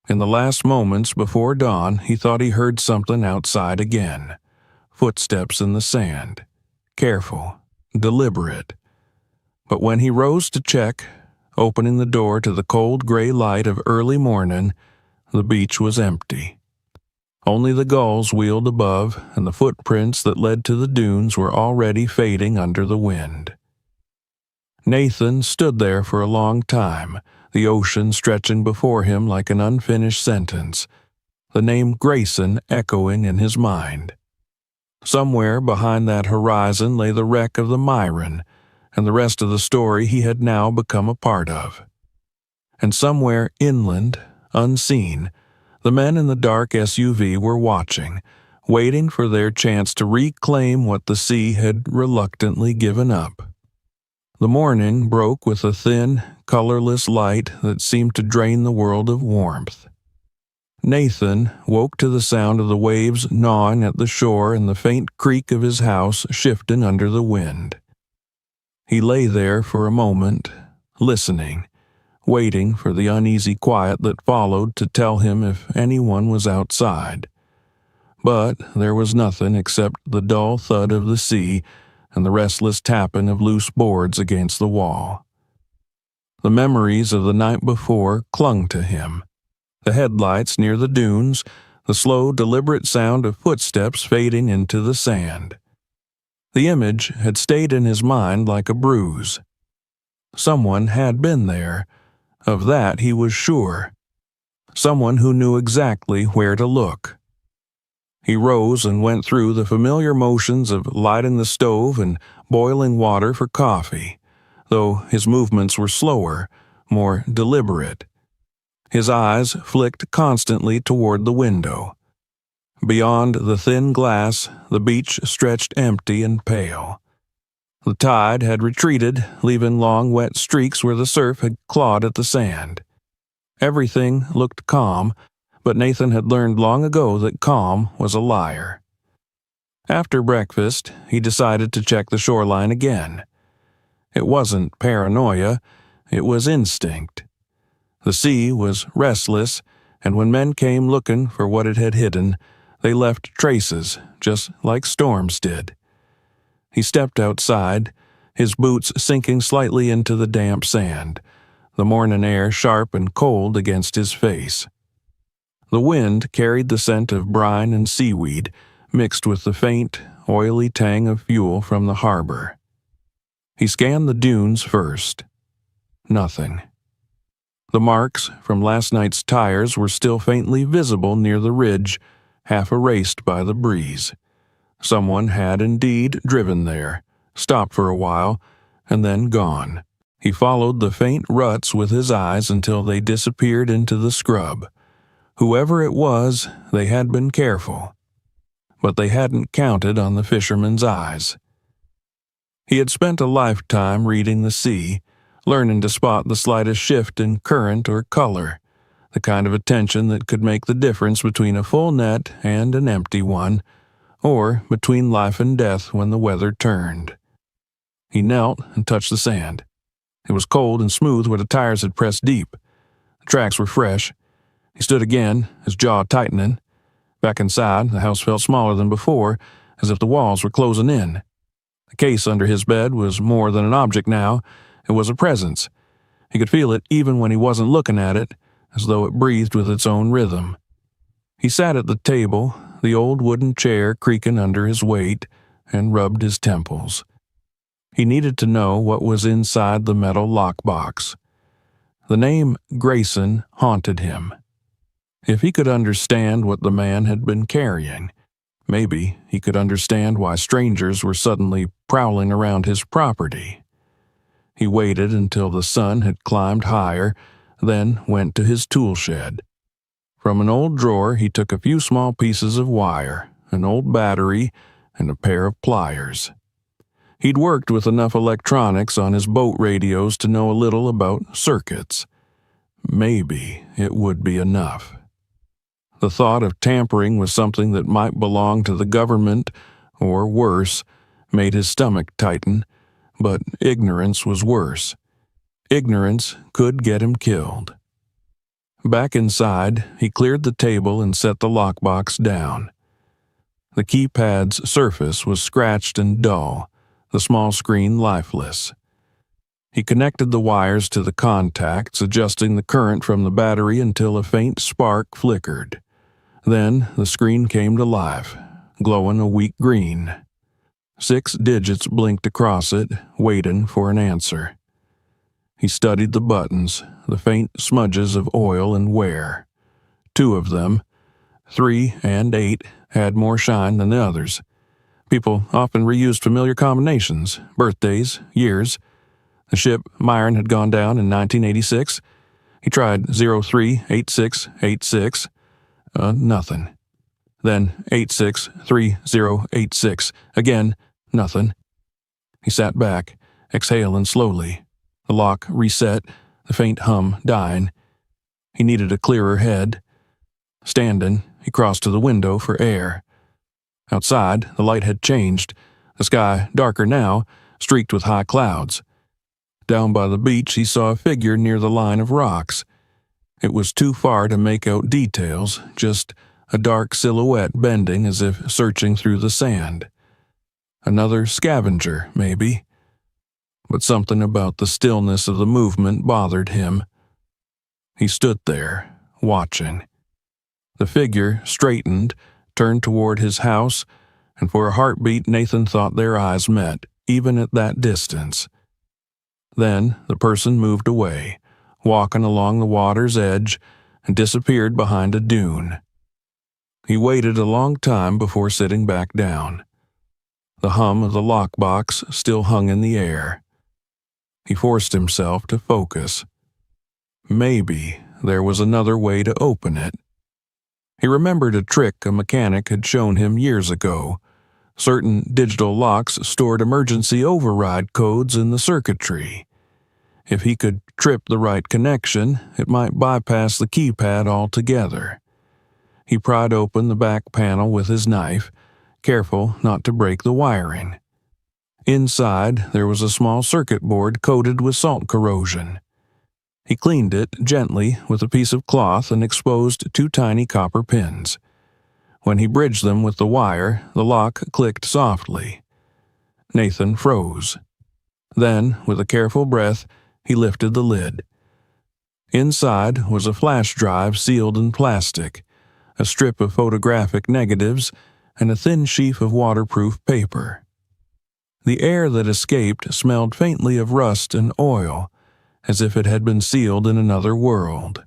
In the last moments before dawn, he thought he heard something outside again. Footsteps in the sand. Careful, deliberate. But when he rose to check, opening the door to the cold gray light of early morning, the beach was empty. Only the gulls wheeled above, and the footprints that led to the dunes were already fading under the wind. Nathan stood there for a long time, the ocean stretching before him like an unfinished sentence, the name Grayson echoing in his mind. Somewhere behind that horizon lay the wreck of the Myron, and the rest of the story he had now become a part of. And somewhere inland, unseen, the men in the dark SUV were watching, waiting for their chance to reclaim what the sea had reluctantly given up. The morning broke with a thin, colorless light that seemed to drain the world of warmth. Nathan woke to the sound of the waves gnawing at the shore and the faint creak of his house shifting under the wind. He lay there for a moment, listening, waiting for the uneasy quiet that followed to tell him if anyone was outside. But there was nothing except the dull thud of the sea and the restless tapping of loose boards against the wall. The memories of the night before clung to him. The headlights near the dunes, the slow, deliberate sound of footsteps fading into the sand. The image had stayed in his mind like a bruise. Someone had been there. Of that he was sure. Someone who knew exactly where to look. He rose and went through the familiar motions of lighting the stove and boiling water for coffee, though his movements were slower, more deliberate. His eyes flicked constantly toward the window. Beyond the thin glass, the beach stretched empty and pale. The tide had retreated, leaving long wet streaks where the surf had clawed at the sand. Everything looked calm, but Nathan had learned long ago that calm was a liar. After breakfast, he decided to check the shoreline again. It wasn't paranoia, it was instinct. The sea was restless, and when men came looking for what it had hidden, they left traces, just like storms did. He stepped outside, his boots sinking slightly into the damp sand, the morning air sharp and cold against his face. The wind carried the scent of brine and seaweed, mixed with the faint, oily tang of fuel from the harbor. He scanned the dunes first. Nothing. The marks from last night's tires were still faintly visible near the ridge, half erased by the breeze. Someone had indeed driven there, stopped for a while, and then gone. He followed the faint ruts with his eyes until they disappeared into the scrub. Whoever it was, they had been careful. But they hadn't counted on the fisherman's eyes. He had spent a lifetime reading the sea, learning to spot the slightest shift in current or color, the kind of attention that could make the difference between a full net and an empty one, or between life and death when the weather turned. He knelt and touched the sand. It was cold and smooth where the tires had pressed deep. The tracks were fresh. He stood again, his jaw tightening. Back inside, the house felt smaller than before, as if the walls were closing in. The case under his bed was more than an object now. It was a presence. He could feel it even when he wasn't looking at it, as though it breathed with its own rhythm. He sat at the table, the old wooden chair creaking under his weight, and rubbed his temples. He needed to know what was inside the metal lockbox. The name Grayson haunted him. If he could understand what the man had been carrying, maybe he could understand why strangers were suddenly prowling around his property. He waited until the sun had climbed higher, then went to his tool shed. From an old drawer he took a few small pieces of wire, an old battery, and a pair of pliers. He'd worked with enough electronics on his boat radios to know a little about circuits. Maybe it would be enough. The thought of tampering with something that might belong to the government, or worse, made his stomach tighten, but ignorance was worse. Ignorance could get him killed. Back inside, he cleared the table and set the lockbox down. The keypad's surface was scratched and dull, the small screen lifeless. He connected the wires to the contacts, adjusting the current from the battery until a faint spark flickered. Then the screen came to life, glowing a weak green. 6 digits blinked across it, waiting for an answer. He studied the buttons, the faint smudges of oil and wear. 2 of them, 3 and 8, had more shine than the others. People often reused familiar combinations, birthdays, years. The ship Myron had gone down in 1986. He tried 038686. Nothing. Then 863086. Again, nothing. He sat back, exhaling slowly. The lock reset, the faint hum dying. He needed a clearer head. Standing, he crossed to the window for air. Outside, the light had changed, the sky darker now, streaked with high clouds. Down by the beach, he saw a figure near the line of rocks. It was too far to make out details, just a dark silhouette bending as if searching through the sand. Another scavenger, maybe. But something about the stillness of the movement bothered him. He stood there, watching. The figure straightened, turned toward his house, and for a heartbeat Nathan thought their eyes met, even at that distance. Then the person moved away, walking along the water's edge, and disappeared behind a dune. He waited a long time before sitting back down. The hum of the lockbox still hung in the air. He forced himself to focus. Maybe there was another way to open it. He remembered a trick a mechanic had shown him years ago. Certain digital locks stored emergency override codes in the circuitry. If he could trip the right connection, it might bypass the keypad altogether. He pried open the back panel with his knife, careful not to break the wiring. Inside, there was a small circuit board coated with salt corrosion. He cleaned it gently with a piece of cloth and exposed 2 tiny copper pins. When he bridged them with the wire, the lock clicked softly. Nathan froze. Then, with a careful breath, he lifted the lid. Inside was a flash drive sealed in plastic, a strip of photographic negatives, and a thin sheaf of waterproof paper. The air that escaped smelled faintly of rust and oil, as if it had been sealed in another world.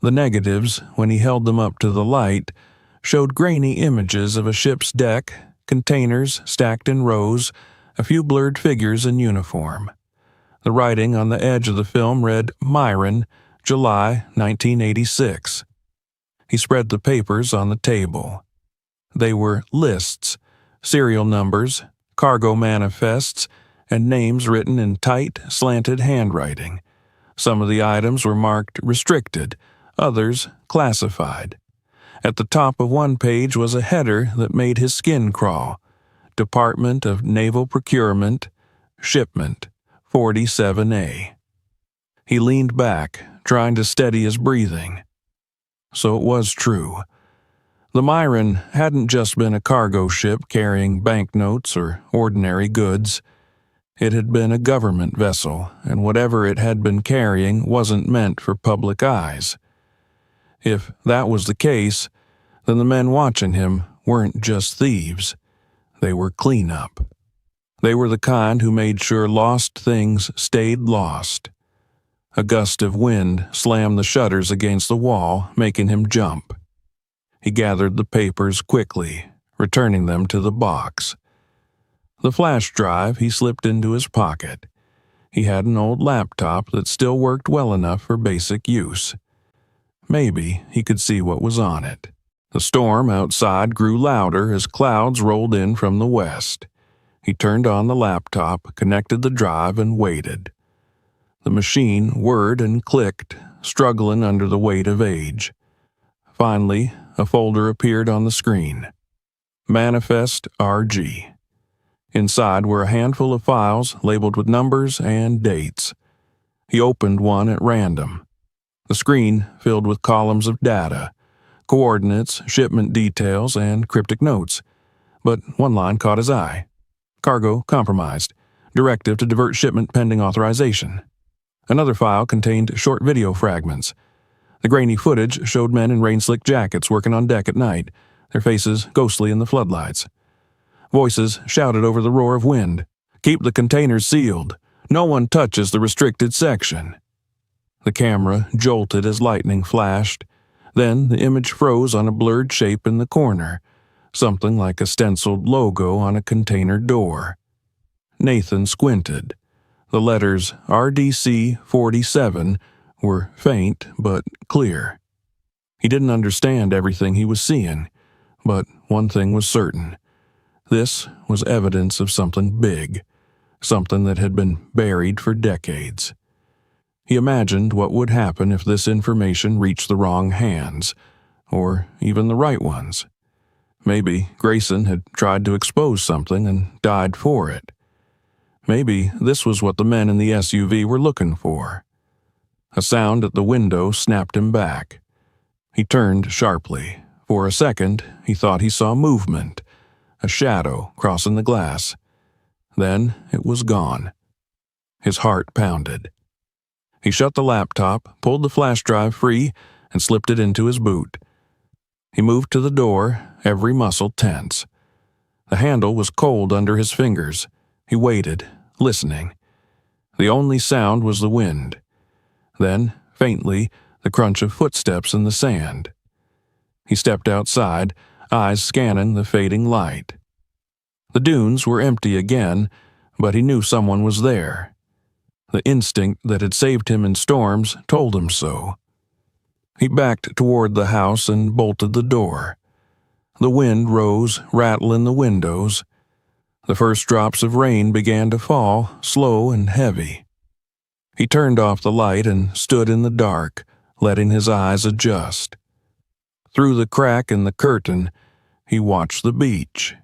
The negatives, when he held them up to the light, showed grainy images of a ship's deck, containers stacked in rows, a few blurred figures in uniform. The writing on the edge of the film read Myron, July 1986. He spread the papers on the table. They were lists, serial numbers, cargo manifests, and names written in tight, slanted handwriting. Some of the items were marked restricted, others classified. At the top of one page was a header that made his skin crawl. Department of Naval Procurement, Shipment, 47A. He leaned back, trying to steady his breathing. So it was true. The Myron hadn't just been a cargo ship carrying banknotes or ordinary goods. It had been a government vessel, and whatever it had been carrying wasn't meant for public eyes. If that was the case, then the men watching him weren't just thieves. They were cleanup. They were the kind who made sure lost things stayed lost. A gust of wind slammed the shutters against the wall, making him jump. He gathered the papers quickly, returning them to the box. The flash drive he slipped into his pocket. He had an old laptop that still worked well enough for basic use. Maybe he could see what was on it. The storm outside grew louder as clouds rolled in from the west. He turned on the laptop, connected the drive, and waited. The machine whirred and clicked, struggling under the weight of age. Finally, a folder appeared on the screen. Manifest RG. Inside were a handful of files labeled with numbers and dates. He opened one at random. The screen filled with columns of data, coordinates, shipment details, and cryptic notes. But one line caught his eye. Cargo compromised. Directive to divert shipment pending authorization. Another file contained short video fragments. The grainy footage showed men in rain-slick jackets working on deck at night, their faces ghostly in the floodlights. Voices shouted over the roar of wind. "Keep the containers sealed. No one touches the restricted section." The camera jolted as lightning flashed. Then the image froze on a blurred shape in the corner, something like a stenciled logo on a container door. Nathan squinted. The letters RDC 47 were faint but clear. He didn't understand everything he was seeing, but one thing was certain. This was evidence of something big, something that had been buried for decades. He imagined what would happen if this information reached the wrong hands, or even the right ones. Maybe Grayson had tried to expose something and died for it. Maybe this was what the men in the SUV were looking for. A sound at the window snapped him back. He turned sharply. For a second, he thought he saw movement, a shadow crossing the glass. Then it was gone. His heart pounded. He shut the laptop, pulled the flash drive free, and slipped it into his boot. He moved to the door, every muscle tense. The handle was cold under his fingers. He waited, listening. The only sound was the wind. Then, faintly, the crunch of footsteps in the sand. He stepped outside, eyes scanning the fading light. The dunes were empty again, but he knew someone was there. The instinct that had saved him in storms told him so. He backed toward the house and bolted the door. The wind rose, rattling the windows. The first drops of rain began to fall, slow and heavy. He turned off the light and stood in the dark, letting his eyes adjust. Through the crack in the curtain, he watched the beach.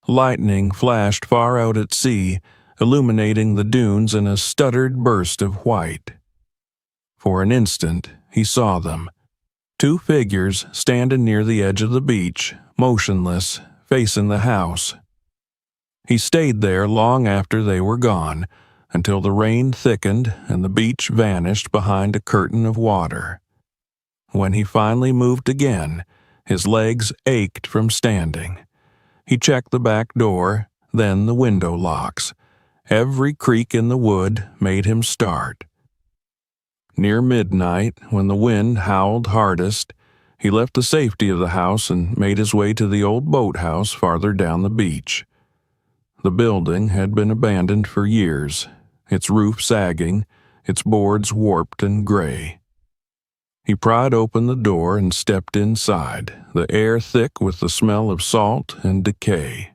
Lightning flashed far out at sea, illuminating the dunes in a stuttered burst of white. For an instant, he saw them. Two figures standing near the edge of the beach, motionless, facing the house. He stayed there long after they were gone, until the rain thickened and the beach vanished behind a curtain of water. When he finally moved again, his legs ached from standing. He checked the back door, then the window locks. Every creak in the wood made him start. Near midnight, when the wind howled hardest, he left the safety of the house and made his way to the old boathouse farther down the beach. The building had been abandoned for years, its roof sagging, its boards warped and gray. He pried open the door and stepped inside, the air thick with the smell of salt and decay.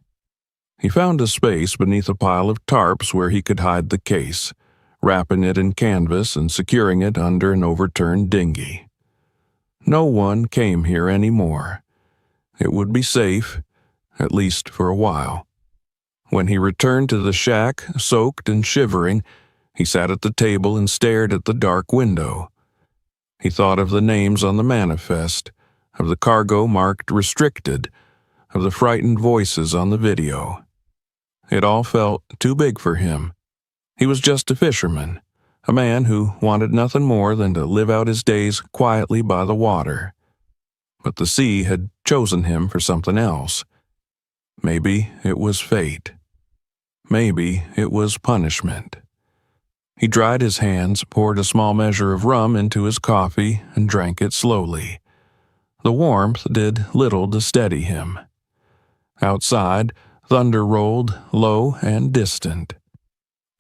He found a space beneath a pile of tarps where he could hide the case, wrapping it in canvas and securing it under an overturned dinghy. No one came here anymore. It would be safe, at least for a while. When he returned to the shack, soaked and shivering, he sat at the table and stared at the dark window. He thought of the names on the manifest, of the cargo marked restricted, of the frightened voices on the video. It all felt too big for him. He was just a fisherman, a man who wanted nothing more than to live out his days quietly by the water. But the sea had chosen him for something else. Maybe it was fate. Maybe it was punishment. He dried his hands, poured a small measure of rum into his coffee, and drank it slowly. The warmth did little to steady him. Outside, thunder rolled, low and distant.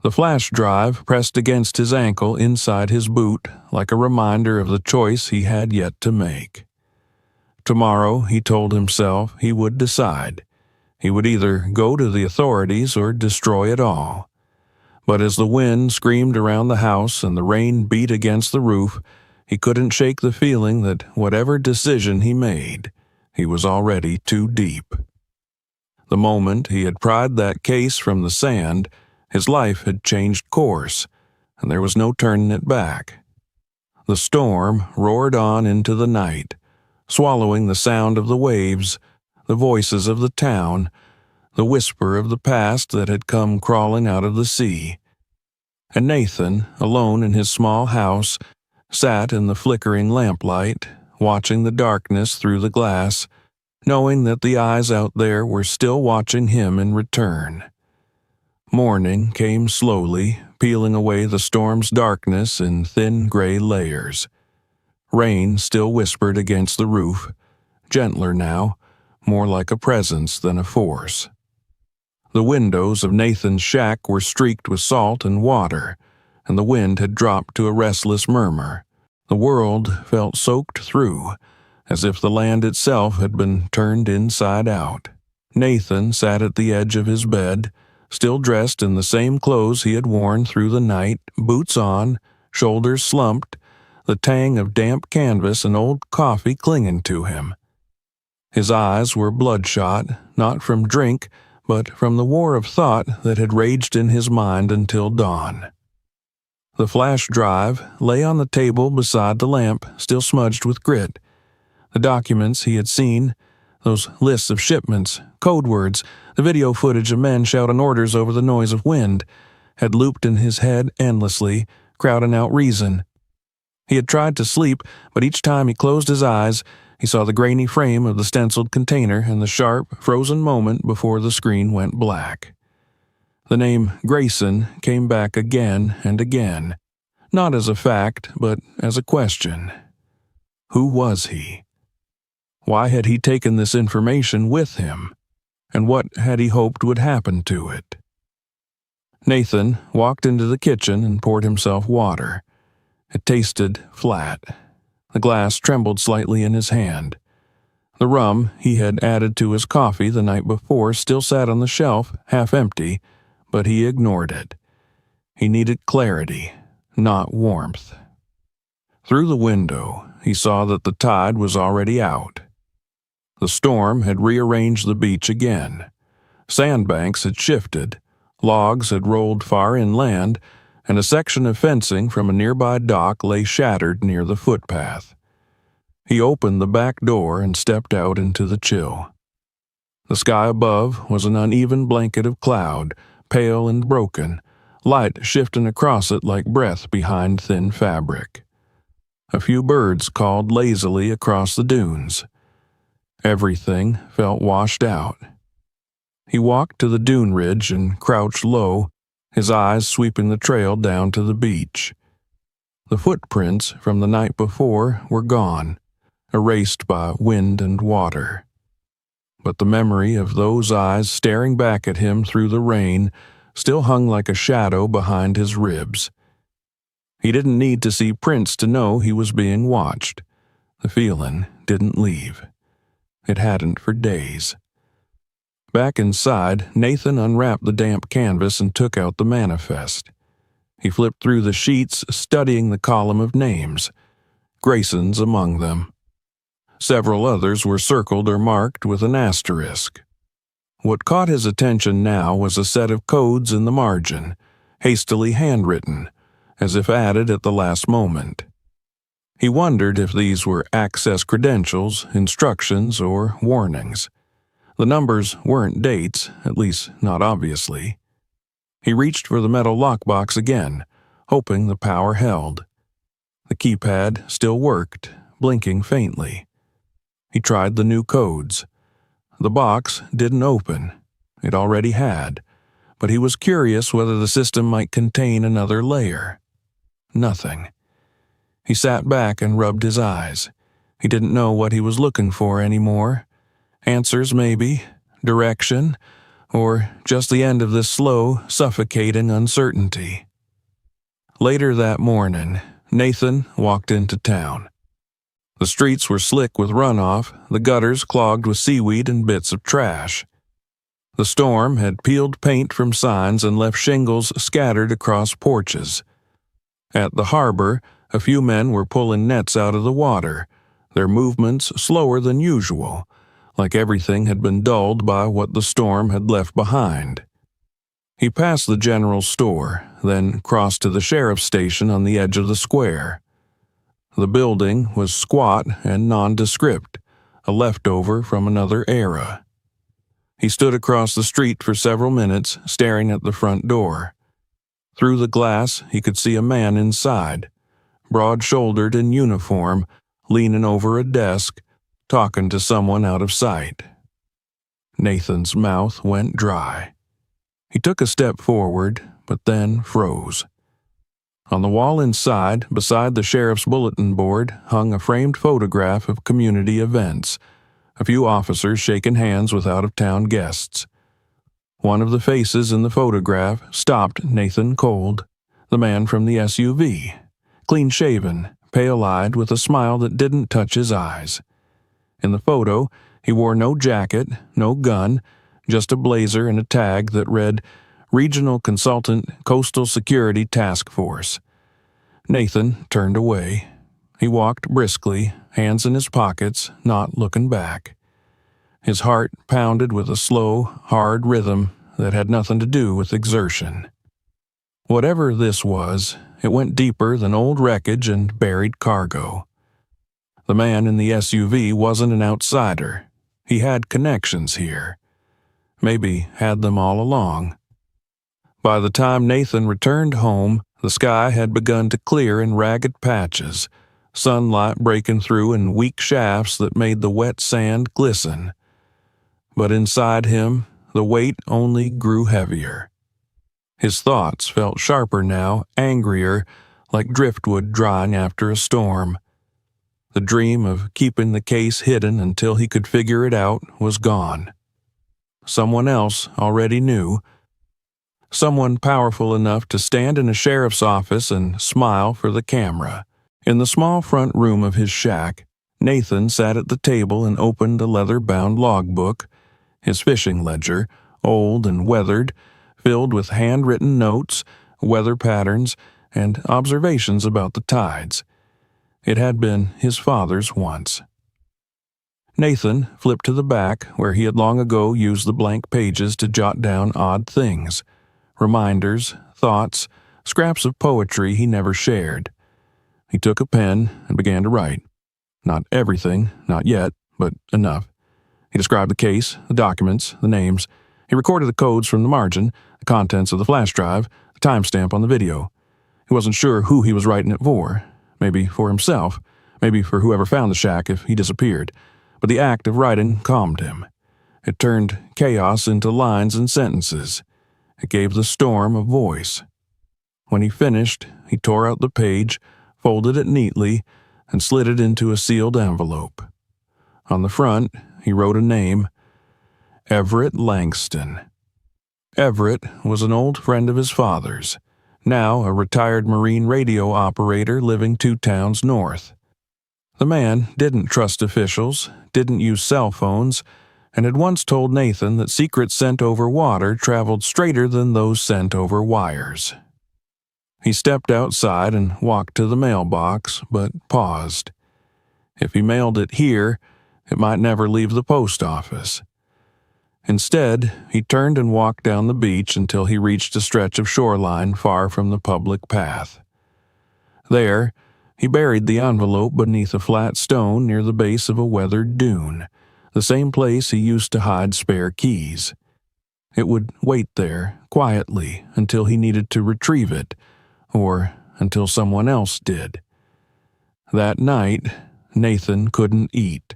The flash drive pressed against his ankle inside his boot like a reminder of the choice he had yet to make. Tomorrow, he told himself, he would decide. He would either go to the authorities or destroy it all. But as the wind screamed around the house and the rain beat against the roof, he couldn't shake the feeling that whatever decision he made, he was already too deep. The moment he had pried that case from the sand, his life had changed course, and there was no turning it back. The storm roared on into the night, swallowing the sound of the waves, the voices of the town, the whisper of the past that had come crawling out of the sea. And Nathan, alone in his small house, sat in the flickering lamplight, watching the darkness through the glass, knowing that the eyes out there were still watching him in return. Morning came slowly, peeling away the storm's darkness in thin gray layers. Rain still whispered against the roof, gentler now, more like a presence than a force. The windows of Nathan's shack were streaked with salt and water, and the wind had dropped to a restless murmur. The world felt soaked through, as if the land itself had been turned inside out. Nathan sat at the edge of his bed, still dressed in the same clothes he had worn through the night, boots on, shoulders slumped, the tang of damp canvas and old coffee clinging to him. His eyes were bloodshot, not from drink, but from the war of thought that had raged in his mind until dawn. The flash drive lay on the table beside the lamp, still smudged with grit. The documents he had seen, those lists of shipments, code words, the video footage of men shouting orders over the noise of wind, had looped in his head endlessly, crowding out reason. He had tried to sleep, but each time he closed his eyes, he saw the grainy frame of the stenciled container and the sharp, frozen moment before the screen went black. The name Grayson came back again and again, not as a fact, but as a question. Who was he? Why had he taken this information with him? And what had he hoped would happen to it? Nathan walked into the kitchen and poured himself water. It tasted flat. The glass trembled slightly in his hand. The rum he had added to his coffee the night before still sat on the shelf, half empty, but he ignored it. He needed clarity, not warmth. Through the window, he saw that the tide was already out. The storm had rearranged the beach again. Sandbanks had shifted, logs had rolled far inland, and a section of fencing from a nearby dock lay shattered near the footpath. He opened the back door and stepped out into the chill. The sky above was an uneven blanket of cloud, pale and broken, light shifting across it like breath behind thin fabric. A few birds called lazily across the dunes. Everything felt washed out. He walked to the dune ridge and crouched low, his eyes sweeping the trail down to the beach. The footprints from the night before were gone, erased by wind and water. But the memory of those eyes staring back at him through the rain still hung like a shadow behind his ribs. He didn't need to see prints to know he was being watched. The feeling didn't leave. It hadn't for days. Back inside, Nathan unwrapped the damp canvas and took out the manifest. He flipped through the sheets, studying the column of names. Grayson's among them. Several others were circled or marked with an asterisk. What caught his attention now was a set of codes in the margin, hastily handwritten, as if added at the last moment. He wondered if these were access credentials, instructions, or warnings. The numbers weren't dates, at least not obviously. He reached for the metal lockbox again, hoping the power held. The keypad still worked, blinking faintly. He tried the new codes. The box didn't open. It already had, but he was curious whether the system might contain another layer. Nothing. He sat back and rubbed his eyes. He didn't know what he was looking for anymore. Answers, maybe, direction, or just the end of this slow, suffocating uncertainty. Later that morning, Nathan walked into town. The streets were slick with runoff, the gutters clogged with seaweed and bits of trash. The storm had peeled paint from signs and left shingles scattered across porches. At the harbor, a few men were pulling nets out of the water, their movements slower than usual, like everything had been dulled by what the storm had left behind. He passed the general store, then crossed to the sheriff's station on the edge of the square. The building was squat and nondescript, a leftover from another era. He stood across the street for several minutes, staring at the front door. Through the glass, he could see a man inside, broad-shouldered in uniform, leaning over a desk, talking to someone out of sight. Nathan's mouth went dry. He took a step forward, but then froze. On the wall inside, beside the sheriff's bulletin board, hung a framed photograph of community events, a few officers shaking hands with out-of-town guests. One of the faces in the photograph stopped Nathan cold, the man from the SUV, clean-shaven, pale-eyed, with a smile that didn't touch his eyes. In the photo, he wore no jacket, no gun, just a blazer and a tag that read, Regional Consultant, Coastal Security Task Force. Nathan turned away. He walked briskly, hands in his pockets, not looking back. His heart pounded with a slow, hard rhythm that had nothing to do with exertion. Whatever this was, it went deeper than old wreckage and buried cargo. The man in the SUV wasn't an outsider. He had connections here. Maybe had them all along. By the time Nathan returned home, the sky had begun to clear in ragged patches, sunlight breaking through in weak shafts that made the wet sand glisten. But inside him, the weight only grew heavier. His thoughts felt sharper now, angrier, like driftwood drying after a storm. The dream of keeping the case hidden until he could figure it out was gone. Someone else already knew. Someone powerful enough to stand in a sheriff's office and smile for the camera. In the small front room of his shack, Nathan sat at the table and opened a leather-bound logbook, his fishing ledger, old and weathered, filled with handwritten notes, weather patterns, and observations about the tides. It had been his father's once. Nathan flipped to the back, where he had long ago used the blank pages to jot down odd things, reminders, thoughts, scraps of poetry he never shared. He took a pen and began to write. Not everything, not yet, but enough. He described the case, the documents, the names. He recorded the codes from the margin, the contents of the flash drive, the timestamp on the video. He wasn't sure who he was writing it for. Maybe for himself, maybe for whoever found the shack if he disappeared. But the act of writing calmed him. It turned chaos into lines and sentences. It gave the storm a voice. When he finished, he tore out the page, folded it neatly, and slid it into a sealed envelope. On the front, he wrote a name, Everett Langston. Everett was an old friend of his father's, now a retired Marine radio operator living 2 towns north. The man didn't trust officials, didn't use cell phones, and had once told Nathan that secrets sent over water traveled straighter than those sent over wires. He stepped outside and walked to the mailbox, but paused. If he mailed it here, it might never leave the post office. Instead, he turned and walked down the beach until he reached a stretch of shoreline far from the public path. There, he buried the envelope beneath a flat stone near the base of a weathered dune, the same place he used to hide spare keys. It would wait there, quietly, until he needed to retrieve it, or until someone else did. That night, Nathan couldn't eat.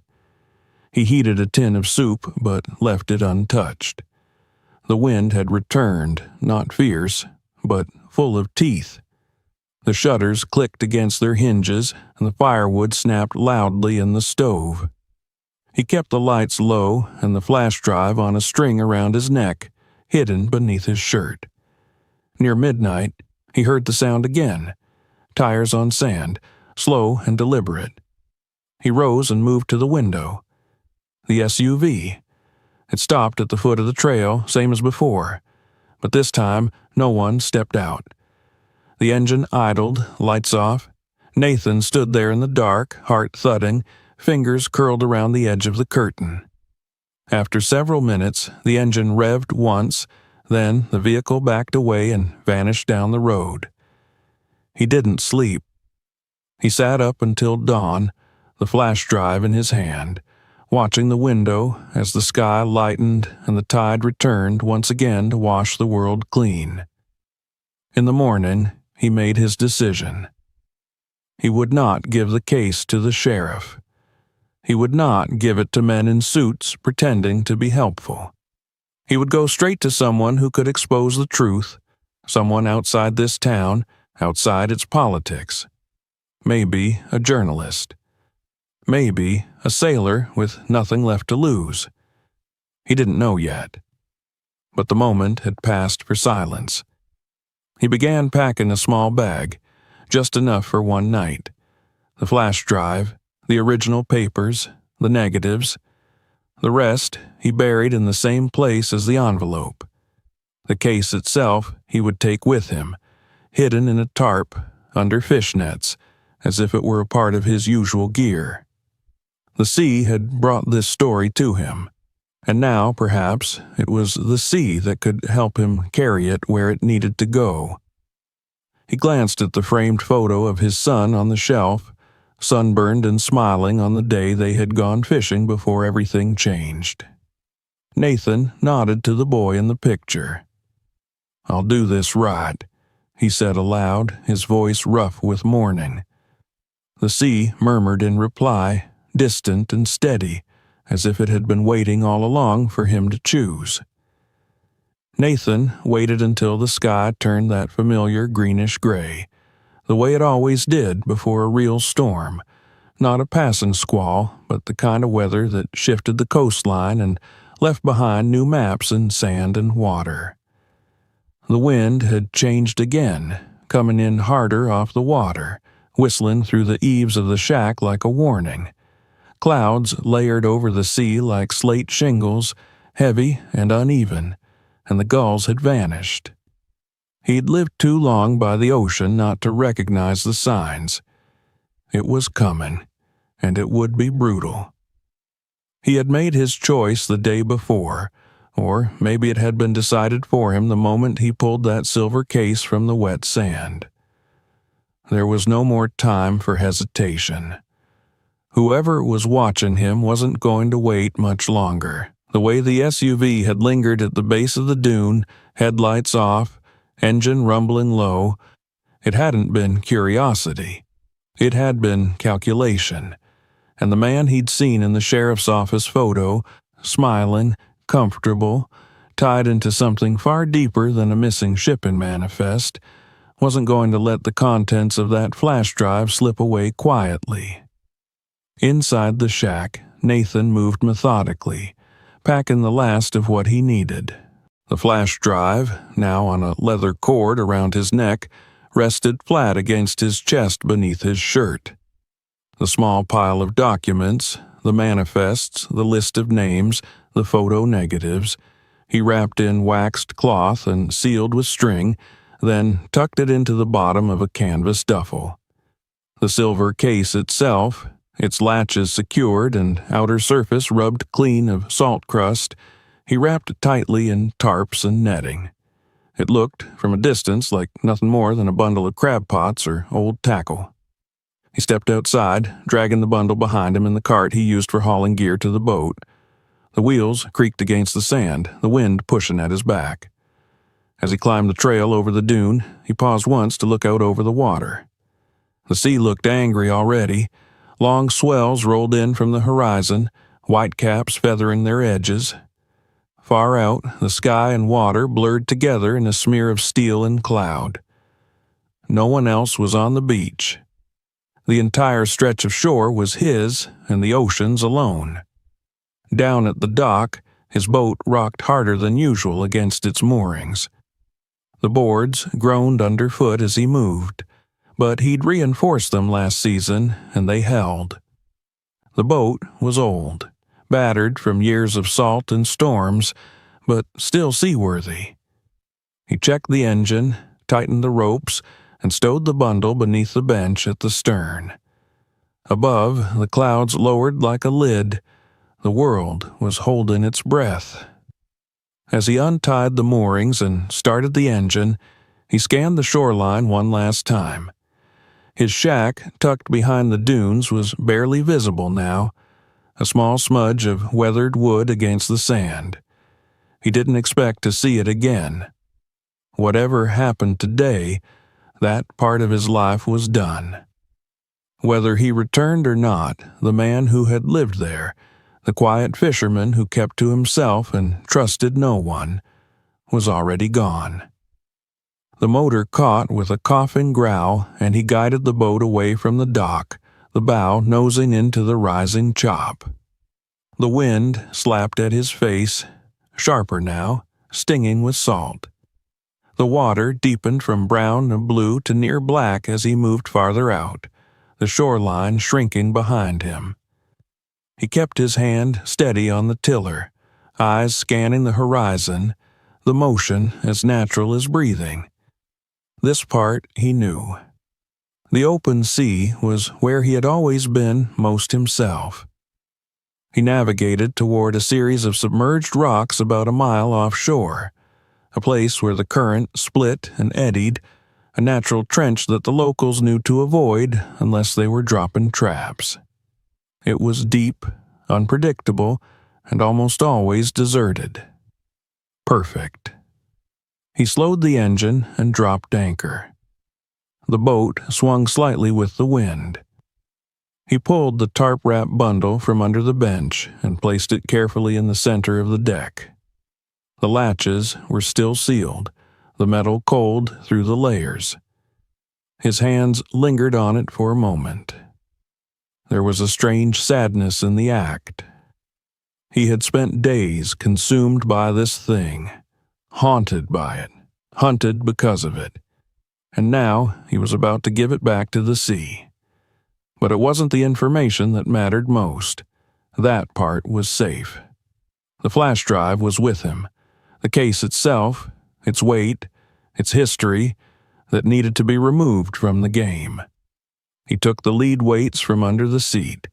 He heated a tin of soup, but left it untouched. The wind had returned, not fierce, but full of teeth. The shutters clicked against their hinges, and the firewood snapped loudly in the stove. He kept the lights low and the flash drive on a string around his neck, hidden beneath his shirt. Near midnight, he heard the sound again, tires on sand, slow and deliberate. He rose and moved to the window. The SUV. It stopped at the foot of the trail, same as before, but this time no one stepped out. The engine idled, lights off. Nathan stood there in the dark, heart thudding, fingers curled around the edge of the curtain. After several minutes, the engine revved once, then the vehicle backed away and vanished down the road. He didn't sleep. He sat up until dawn, the flash drive in his hand, watching the window as the sky lightened and the tide returned once again to wash the world clean. In the morning, he made his decision. He would not give the case to the sheriff. He would not give it to men in suits pretending to be helpful. He would go straight to someone who could expose the truth, someone outside this town, outside its politics. Maybe a journalist. Maybe a sailor with nothing left to lose. He didn't know yet. But the moment had passed for silence. He began packing a small bag, just enough for one night. The flash drive, the original papers, the negatives. The rest he buried in the same place as the envelope. The case itself he would take with him, hidden in a tarp, under fishnets, as if it were a part of his usual gear. The sea had brought this story to him, and now, perhaps, it was the sea that could help him carry it where it needed to go. He glanced at the framed photo of his son on the shelf, sunburned and smiling on the day they had gone fishing before everything changed. Nathan nodded to the boy in the picture. "I'll do this right," he said aloud, his voice rough with mourning. The sea murmured in reply, distant and steady, as if it had been waiting all along for him to choose. Nathan waited until the sky turned that familiar greenish-gray, the way it always did before a real storm, not a passing squall, but the kind of weather that shifted the coastline and left behind new maps in sand and water. The wind had changed again, coming in harder off the water, whistling through the eaves of the shack like a warning. Clouds layered over the sea like slate shingles, heavy and uneven, and the gulls had vanished. He'd lived too long by the ocean not to recognize the signs. It was coming, and it would be brutal. He had made his choice the day before, or maybe it had been decided for him the moment he pulled that silver case from the wet sand. There was no more time for hesitation. Whoever was watching him wasn't going to wait much longer. The way the SUV had lingered at the base of the dune, headlights off, engine rumbling low, it hadn't been curiosity. It had been calculation. And the man he'd seen in the sheriff's office photo, smiling, comfortable, tied into something far deeper than a missing shipping manifest, wasn't going to let the contents of that flash drive slip away quietly. Inside the shack, Nathan moved methodically, packing the last of what he needed. The flash drive, now on a leather cord around his neck, rested flat against his chest beneath his shirt. The small pile of documents, the manifests, the list of names, the photo negatives, he wrapped in waxed cloth and sealed with string, then tucked it into the bottom of a canvas duffel. The silver case itself, its latches secured and outer surface rubbed clean of salt crust, he wrapped tightly in tarps and netting. It looked, from a distance, like nothing more than a bundle of crab pots or old tackle. He stepped outside, dragging the bundle behind him in the cart he used for hauling gear to the boat. The wheels creaked against the sand, the wind pushing at his back. As he climbed the trail over the dune, he paused once to look out over the water. The sea looked angry already. Long swells rolled in from the horizon, whitecaps feathering their edges. Far out, the sky and water blurred together in a smear of steel and cloud. No one else was on the beach. The entire stretch of shore was his and the ocean's alone. Down at the dock, his boat rocked harder than usual against its moorings. The boards groaned underfoot as he moved, but he'd reinforced them last season, and they held. The boat was old, battered from years of salt and storms, but still seaworthy. He checked the engine, tightened the ropes, and stowed the bundle beneath the bench at the stern. Above, the clouds lowered like a lid. The world was holding its breath. As he untied the moorings and started the engine, he scanned the shoreline one last time. His shack, tucked behind the dunes, was barely visible now, a small smudge of weathered wood against the sand. He didn't expect to see it again. Whatever happened today, that part of his life was done. Whether he returned or not, the man who had lived there, the quiet fisherman who kept to himself and trusted no one, was already gone. The motor caught with a coughing growl, and he guided the boat away from the dock, the bow nosing into the rising chop. The wind slapped at his face, sharper now, stinging with salt. The water deepened from brown and blue to near black as he moved farther out, the shoreline shrinking behind him. He kept his hand steady on the tiller, eyes scanning the horizon, the motion as natural as breathing. This part he knew. The open sea was where he had always been most himself. He navigated toward a series of submerged rocks about a mile offshore, a place where the current split and eddied, a natural trench that the locals knew to avoid unless they were dropping traps. It was deep, unpredictable, and almost always deserted. Perfect. He slowed the engine and dropped anchor. The boat swung slightly with the wind. He pulled the tarp-wrapped bundle from under the bench and placed it carefully in the center of the deck. The latches were still sealed, the metal cold through the layers. His hands lingered on it for a moment. There was a strange sadness in the act. He had spent days consumed by this thing, haunted by it, hunted because of it, and now he was about to give it back to the sea. But it wasn't the information that mattered most. That part was safe. The flash drive was with him, the case itself, its weight, its history, that needed to be removed from the game. He took the lead weights from under the seat,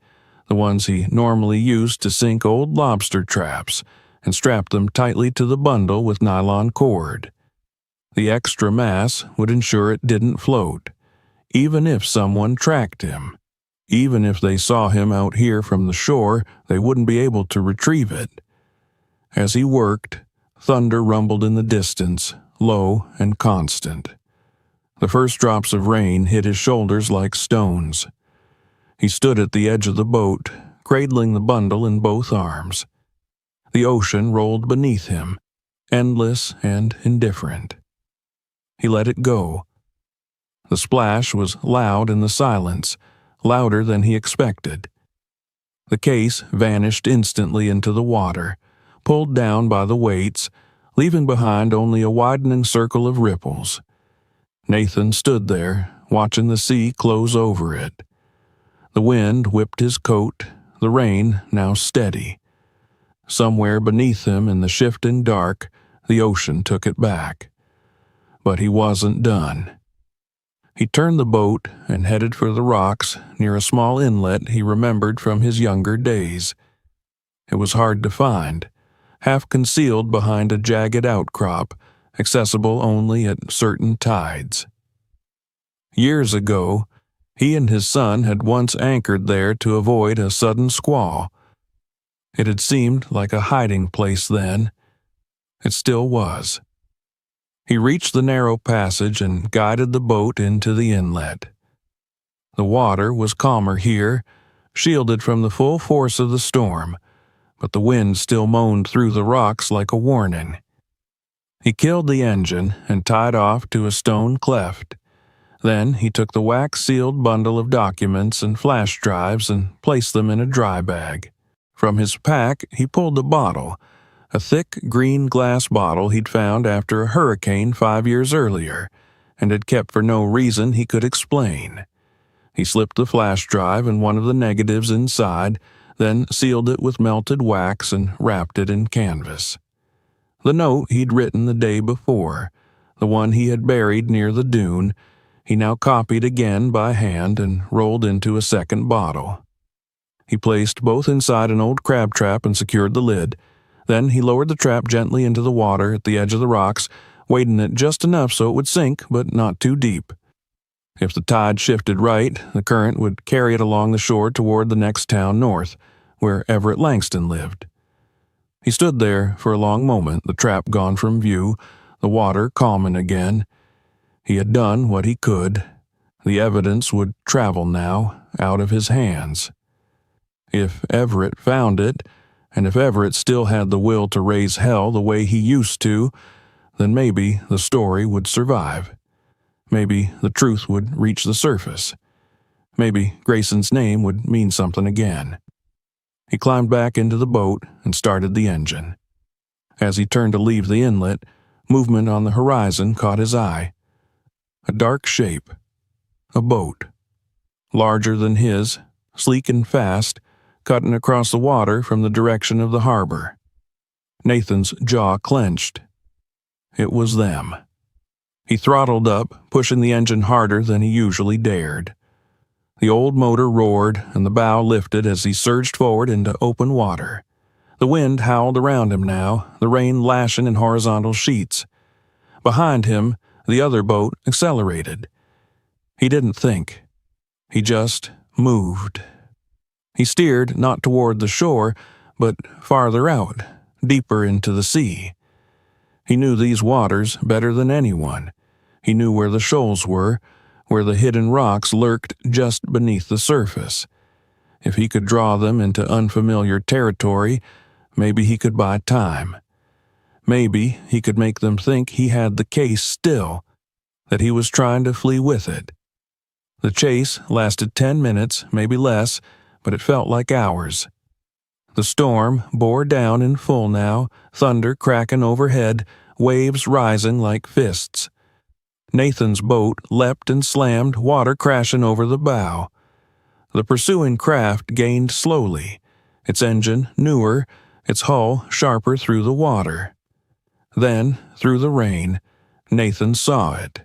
the ones he normally used to sink old lobster traps, and strapped them tightly to the bundle with nylon cord. The extra mass would ensure it didn't float, even if someone tracked him. Even if they saw him out here from the shore, they wouldn't be able to retrieve it. As he worked, thunder rumbled in the distance, low and constant. The first drops of rain hit his shoulders like stones. He stood at the edge of the boat, cradling the bundle in both arms. The ocean rolled beneath him, endless and indifferent. He let it go. The splash was loud in the silence, louder than he expected. The case vanished instantly into the water, pulled down by the weights, leaving behind only a widening circle of ripples. Nathan stood there, watching the sea close over it. The wind whipped his coat, the rain now steady. Somewhere beneath him in the shifting dark, the ocean took it back. But he wasn't done. He turned the boat and headed for the rocks near a small inlet he remembered from his younger days. It was hard to find, half concealed behind a jagged outcrop, accessible only at certain tides. Years ago, he and his son had once anchored there to avoid a sudden squall. It had seemed like a hiding place then. It still was. He reached the narrow passage and guided the boat into the inlet. The water was calmer here, shielded from the full force of the storm, but the wind still moaned through the rocks like a warning. He killed the engine and tied off to a stone cleft. Then he took the wax-sealed bundle of documents and flash drives and placed them in a dry bag. From his pack, he pulled a bottle, a thick green glass bottle he'd found after a hurricane 5 years earlier, and had kept for no reason he could explain. He slipped the flash drive and one of the negatives inside, then sealed it with melted wax and wrapped it in canvas. The note he'd written the day before, the one he had buried near the dune, he now copied again by hand and rolled into a second bottle. He placed both inside an old crab trap and secured the lid. Then he lowered the trap gently into the water at the edge of the rocks, weighting it just enough so it would sink, but not too deep. If the tide shifted right, the current would carry it along the shore toward the next town north, where Everett Langston lived. He stood there for a long moment, the trap gone from view, the water calming again. He had done what he could. The evidence would travel now, out of his hands. If Everett found it, and if Everett still had the will to raise hell the way he used to, then maybe the story would survive. Maybe the truth would reach the surface. Maybe Grayson's name would mean something again. He climbed back into the boat and started the engine. As he turned to leave the inlet, movement on the horizon caught his eye. A dark shape. A boat. Larger than his, sleek and fast, cutting across the water from the direction of the harbor. Nathan's jaw clenched. It was them. He throttled up, pushing the engine harder than he usually dared. The old motor roared, and the bow lifted as he surged forward into open water. The wind howled around him now, the rain lashing in horizontal sheets. Behind him, the other boat accelerated. He didn't think. He just moved. He steered not toward the shore, but farther out, deeper into the sea. He knew these waters better than anyone. He knew where the shoals were, where the hidden rocks lurked just beneath the surface. If he could draw them into unfamiliar territory, maybe he could buy time. Maybe he could make them think he had the case still, that he was trying to flee with it. The chase lasted 10 minutes, maybe less, but it felt like hours. The storm bore down in full now, thunder cracking overhead, waves rising like fists. Nathan's boat leapt and slammed, water crashing over the bow. The pursuing craft gained slowly, its engine newer, its hull sharper through the water. Then, through the rain, Nathan saw it.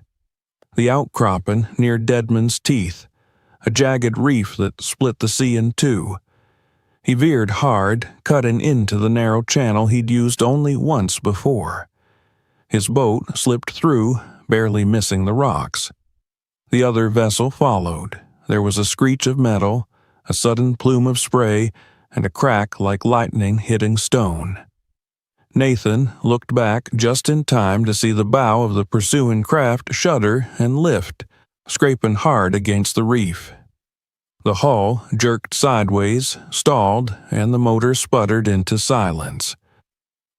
The outcropping near Deadman's Teeth, a jagged reef that split the sea in two. He veered hard, cutting into the narrow channel he'd used only once before. His boat slipped through, barely missing the rocks. The other vessel followed. There was a screech of metal, a sudden plume of spray, and a crack like lightning hitting stone. Nathan looked back just in time to see the bow of the pursuing craft shudder and lift, scraping hard against the reef. The hull jerked sideways, stalled, and the motor sputtered into silence.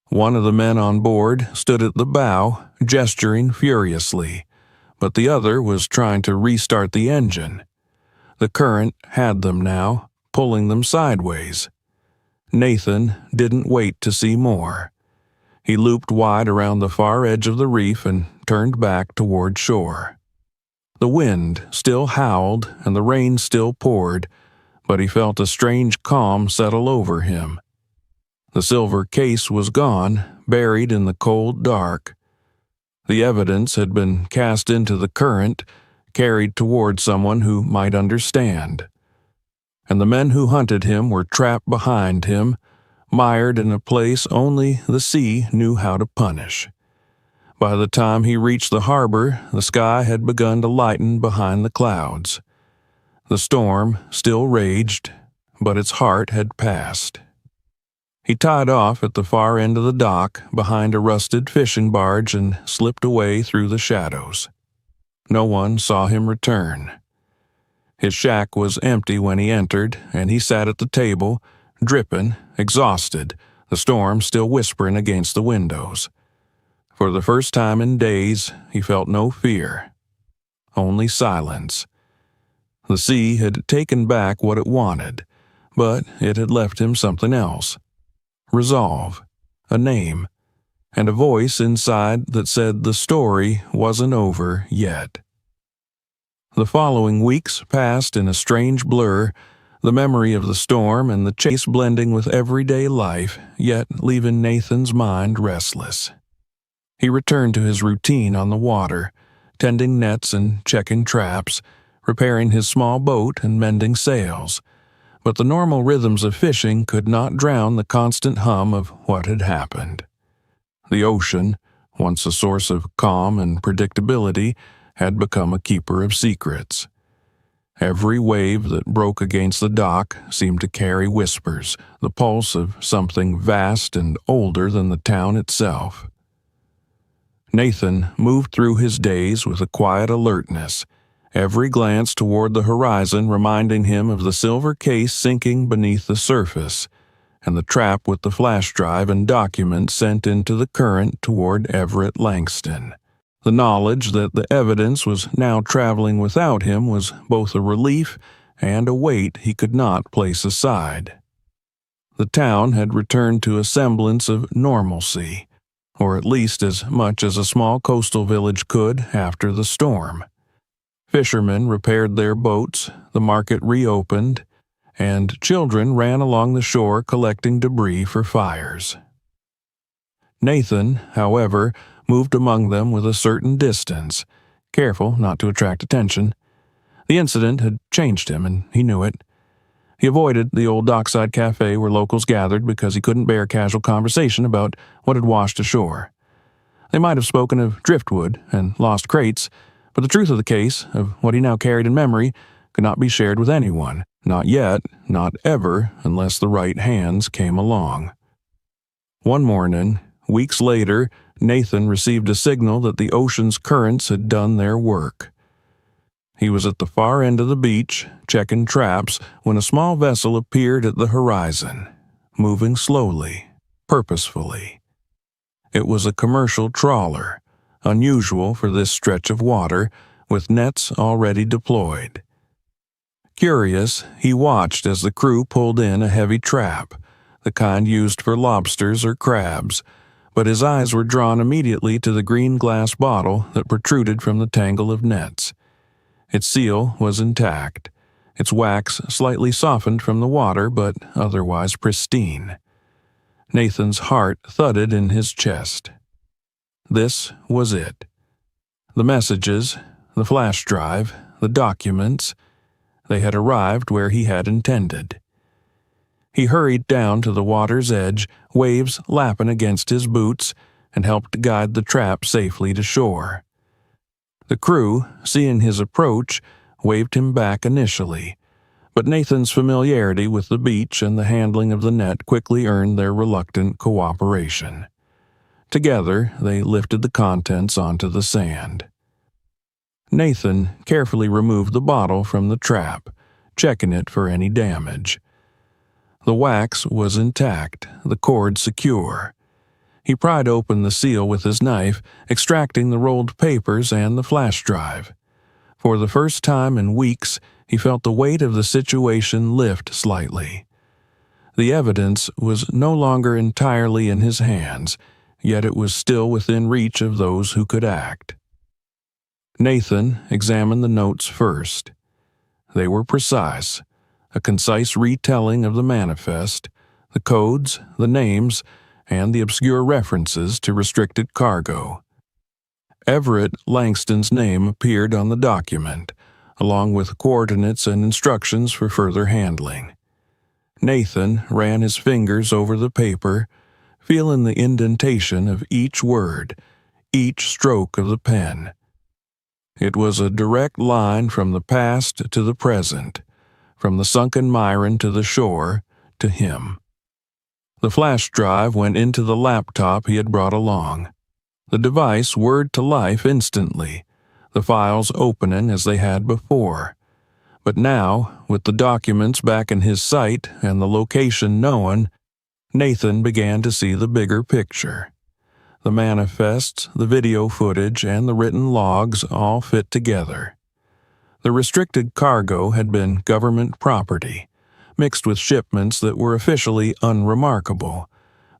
One of the men on board stood at the bow, gesturing furiously, but the other was trying to restart the engine. The current had them now, pulling them sideways. Nathan didn't wait to see more. He looped wide around the far edge of the reef and turned back toward shore. The wind still howled and the rain still poured, but he felt a strange calm settle over him. The silver case was gone, buried in the cold dark. The evidence had been cast into the current, carried toward someone who might understand. And the men who hunted him were trapped behind him, mired in a place only the sea knew how to punish. By the time he reached the harbor, the sky had begun to lighten behind the clouds. The storm still raged, but its heart had passed. He tied off at the far end of the dock behind a rusted fishing barge and slipped away through the shadows. No one saw him return. His shack was empty when he entered, and he sat at the table, dripping, exhausted, the storm still whispering against the windows. For the first time in days, he felt no fear, only silence. The sea had taken back what it wanted, but it had left him something else. Resolve, a name, and a voice inside that said the story wasn't over yet. The following weeks passed in a strange blur, the memory of the storm and the chase blending with everyday life, yet leaving Nathan's mind restless. He returned to his routine on the water, tending nets and checking traps, repairing his small boat and mending sails. But the normal rhythms of fishing could not drown the constant hum of what had happened. The ocean, once a source of calm and predictability, had become a keeper of secrets. Every wave that broke against the dock seemed to carry whispers, the pulse of something vast and older than the town itself. Nathan moved through his days with a quiet alertness, every glance toward the horizon reminding him of the silver case sinking beneath the surface, and the trap with the flash drive and documents sent into the current toward Everett Langston. The knowledge that the evidence was now traveling without him was both a relief and a weight he could not place aside. The town had returned to a semblance of normalcy, or at least as much as a small coastal village could after the storm. Fishermen repaired their boats, the market reopened, and children ran along the shore collecting debris for fires. Nathan, however, moved among them with a certain distance, careful not to attract attention. The incident had changed him, and he knew it. He avoided the old dockside cafe where locals gathered because he couldn't bear casual conversation about what had washed ashore. They might have spoken of driftwood and lost crates, but the truth of the case, of what he now carried in memory, could not be shared with anyone, not yet, not ever, unless the right hands came along. One morning, weeks later, Nathan received a signal that the ocean's currents had done their work. He was at the far end of the beach, checking traps, when a small vessel appeared at the horizon, moving slowly, purposefully. It was a commercial trawler, unusual for this stretch of water, with nets already deployed. Curious, he watched as the crew pulled in a heavy trap, the kind used for lobsters or crabs, but his eyes were drawn immediately to the green glass bottle that protruded from the tangle of nets. Its seal was intact, its wax slightly softened from the water but otherwise pristine. Nathan's heart thudded in his chest. This was it. The messages, the flash drive, the documents, they had arrived where he had intended. He hurried down to the water's edge, waves lapping against his boots, and helped guide the trap safely to shore. The crew, seeing his approach, waved him back initially, but Nathan's familiarity with the beach and the handling of the net quickly earned their reluctant cooperation. Together, they lifted the contents onto the sand. Nathan carefully removed the bottle from the trap, checking it for any damage. The wax was intact, the cord secure. He pried open the seal with his knife, extracting the rolled papers and the flash drive. For the first time in weeks, he felt the weight of the situation lift slightly. The evidence was no longer entirely in his hands, yet it was still within reach of those who could act. Nathan examined the notes first. They were precise, a concise retelling of the manifest, the codes, the names, and the obscure references to restricted cargo. Everett Langston's name appeared on the document, along with coordinates and instructions for further handling. Nathan ran his fingers over the paper, feeling the indentation of each word, each stroke of the pen. It was a direct line from the past to the present, from the sunken Myron to the shore, to him. The flash drive went into the laptop he had brought along. The device whirred to life instantly, the files opening as they had before. But now, with the documents back in his sight and the location known, Nathan began to see the bigger picture. The manifests, the video footage, and the written logs all fit together. The restricted cargo had been government property, mixed with shipments that were officially unremarkable,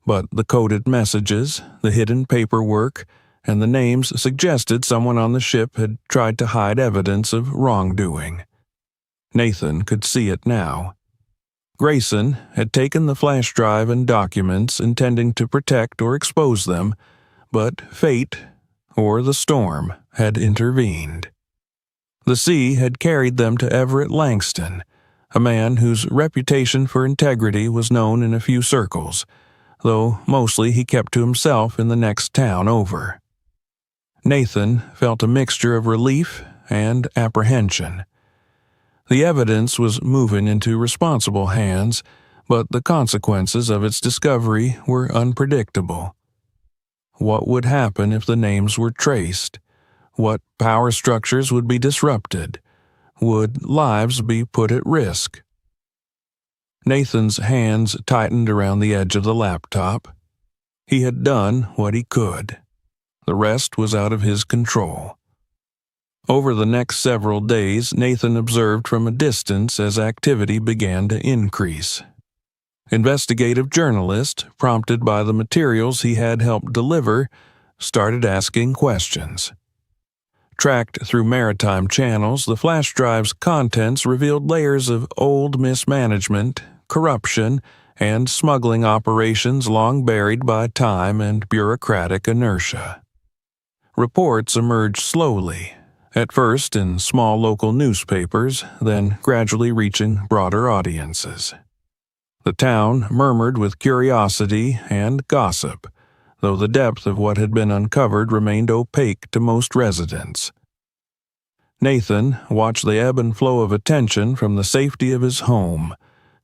but the coded messages, the hidden paperwork, and the names suggested someone on the ship had tried to hide evidence of wrongdoing. Nathan could see it now. Grayson had taken the flash drive and documents intending to protect or expose them, but fate, or the storm, had intervened. The sea had carried them to Everett Langston, a man whose reputation for integrity was known in a few circles, though mostly he kept to himself in the next town over. Nathan felt a mixture of relief and apprehension. The evidence was moving into responsible hands, but the consequences of its discovery were unpredictable. What would happen if the names were traced? What power structures would be disrupted? Would lives be put at risk? Nathan's hands tightened around the edge of the laptop. He had done what he could. The rest was out of his control. Over the next several days, Nathan observed from a distance as activity began to increase. Investigative journalists, prompted by the materials he had helped deliver, started asking questions. Tracked through maritime channels, the flash drive's contents revealed layers of old mismanagement, corruption, and smuggling operations long buried by time and bureaucratic inertia. Reports emerged slowly, at first in small local newspapers, then gradually reaching broader audiences. The town murmured with curiosity and gossip, though the depth of what had been uncovered remained opaque to most residents. Nathan watched the ebb and flow of attention from the safety of his home,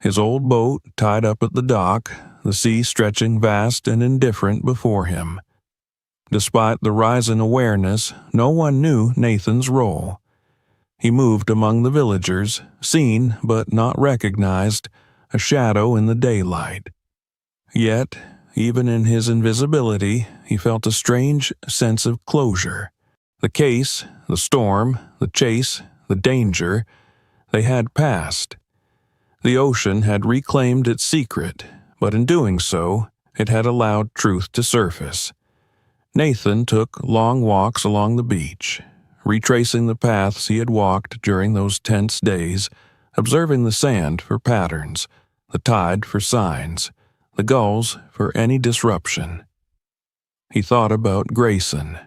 his old boat tied up at the dock, the sea stretching vast and indifferent before him. Despite the rise in awareness, no one knew Nathan's role. He moved among the villagers, seen but not recognized, a shadow in the daylight. Yet, even in his invisibility, he felt a strange sense of closure. The case, the storm, the chase, the danger, they had passed. The ocean had reclaimed its secret, but in doing so, it had allowed truth to surface. Nathan took long walks along the beach, retracing the paths he had walked during those tense days, observing the sand for patterns, the tide for signs, the gulls for any disruption. He thought about Grayson,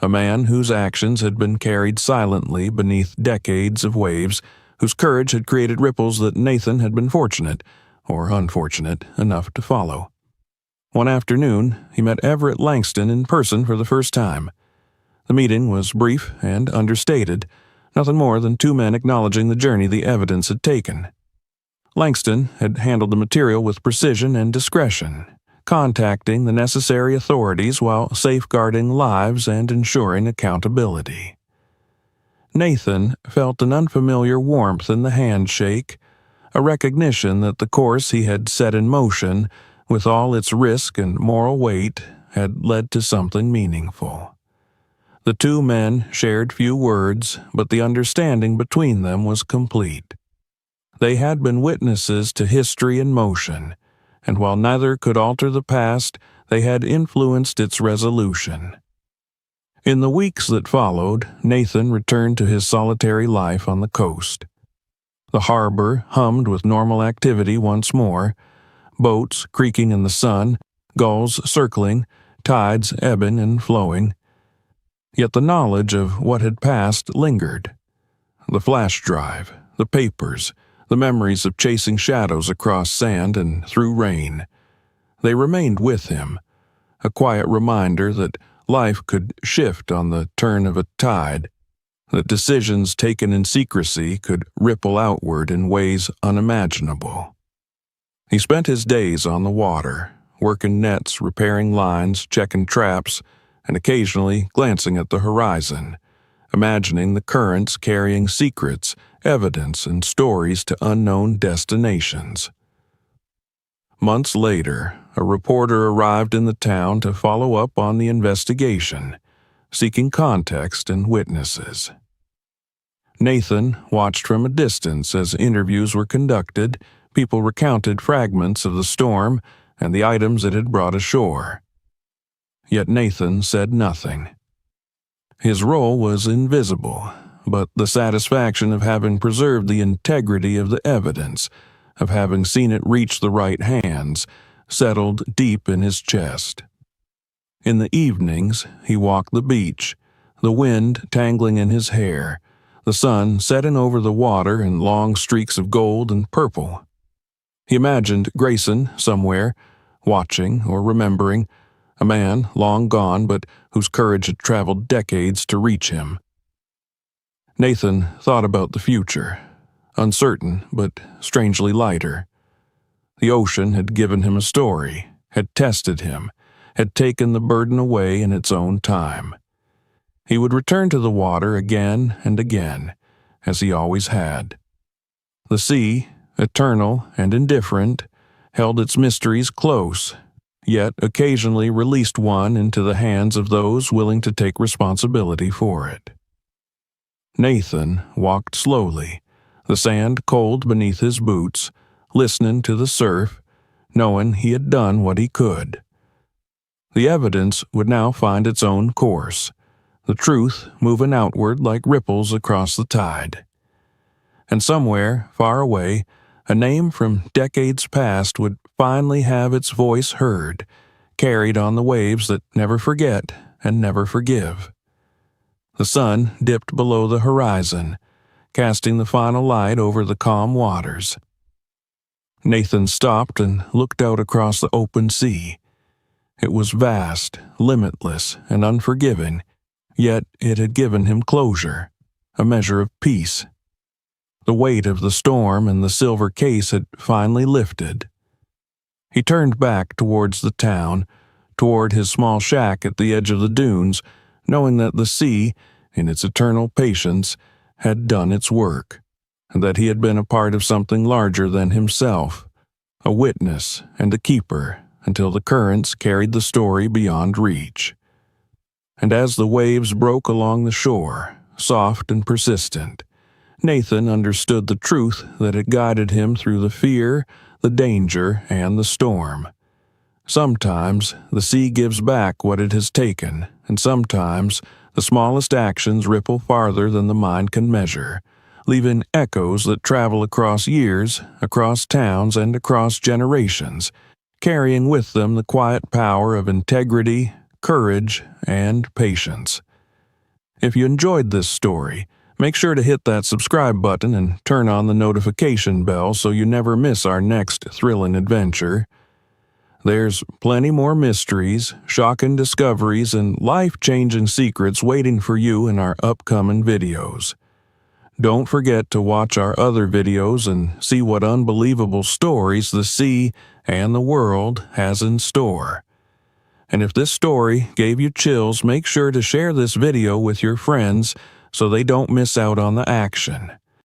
a man whose actions had been carried silently beneath decades of waves, whose courage had created ripples that Nathan had been fortunate, or unfortunate, enough to follow. One afternoon, he met Everett Langston in person for the first time. The meeting was brief and understated, nothing more than two men acknowledging the journey the evidence had taken. Langston had handled the material with precision and discretion, contacting the necessary authorities while safeguarding lives and ensuring accountability. Nathan felt an unfamiliar warmth in the handshake, a recognition that the course he had set in motion, with all its risk and moral weight, had led to something meaningful. The two men shared few words, but the understanding between them was complete. They had been witnesses to history in motion, and while neither could alter the past, they had influenced its resolution. In the weeks that followed, Nathan returned to his solitary life on the coast. The harbor hummed with normal activity once more, boats creaking in the sun, gulls circling, tides ebbing and flowing. Yet the knowledge of what had passed lingered. The flash drive, the papers, the memories of chasing shadows across sand and through rain. They remained with him, a quiet reminder that life could shift on the turn of a tide, that decisions taken in secrecy could ripple outward in ways unimaginable. He spent his days on the water, working nets, repairing lines, checking traps, and occasionally glancing at the horizon, imagining the currents carrying secrets, evidence, and stories to unknown destinations. Months later, a reporter arrived in the town to follow up on the investigation, seeking context and witnesses. Nathan watched from a distance as interviews were conducted, people recounted fragments of the storm and the items it had brought ashore. Yet Nathan said nothing. His role was invisible, but the satisfaction of having preserved the integrity of the evidence, of having seen it reach the right hands, settled deep in his chest. In the evenings, he walked the beach, the wind tangling in his hair, the sun setting over the water in long streaks of gold and purple. He imagined Grayson somewhere, watching or remembering, a man long gone but whose courage had traveled decades to reach him. Nathan thought about the future, uncertain but strangely lighter. The ocean had given him a story, had tested him, had taken the burden away in its own time. He would return to the water again and again, as he always had. The sea, eternal and indifferent, held its mysteries close, yet occasionally released one into the hands of those willing to take responsibility for it. Nathan walked slowly, the sand cold beneath his boots, listening to the surf, knowing he had done what he could. The evidence would now find its own course, the truth moving outward like ripples across the tide. And somewhere, far away, a name from decades past would finally have its voice heard, carried on the waves that never forget and never forgive. The sun dipped below the horizon, casting the final light over the calm waters. Nathan stopped and looked out across the open sea. It was vast, limitless, and unforgiving, yet it had given him closure, a measure of peace. The weight of the storm and the silver case had finally lifted. He turned back towards the town, toward his small shack at the edge of the dunes, knowing that the sea, in its eternal patience, had done its work, and that he had been a part of something larger than himself, a witness and a keeper until the currents carried the story beyond reach. And as the waves broke along the shore, soft and persistent, Nathan understood the truth that had guided him through the fear, the danger, and the storm. Sometimes the sea gives back what it has taken, and sometimes the smallest actions ripple farther than the mind can measure, leaving echoes that travel across years, across towns, and across generations, carrying with them the quiet power of integrity, courage, and patience. If you enjoyed this story, make sure to hit that subscribe button and turn on the notification bell so you never miss our next thrilling adventure. There's plenty more mysteries, shocking discoveries, and life-changing secrets waiting for you in our upcoming videos. Don't forget to watch our other videos and see what unbelievable stories the sea and the world has in store. And if this story gave you chills, make sure to share this video with your friends so they don't miss out on the action.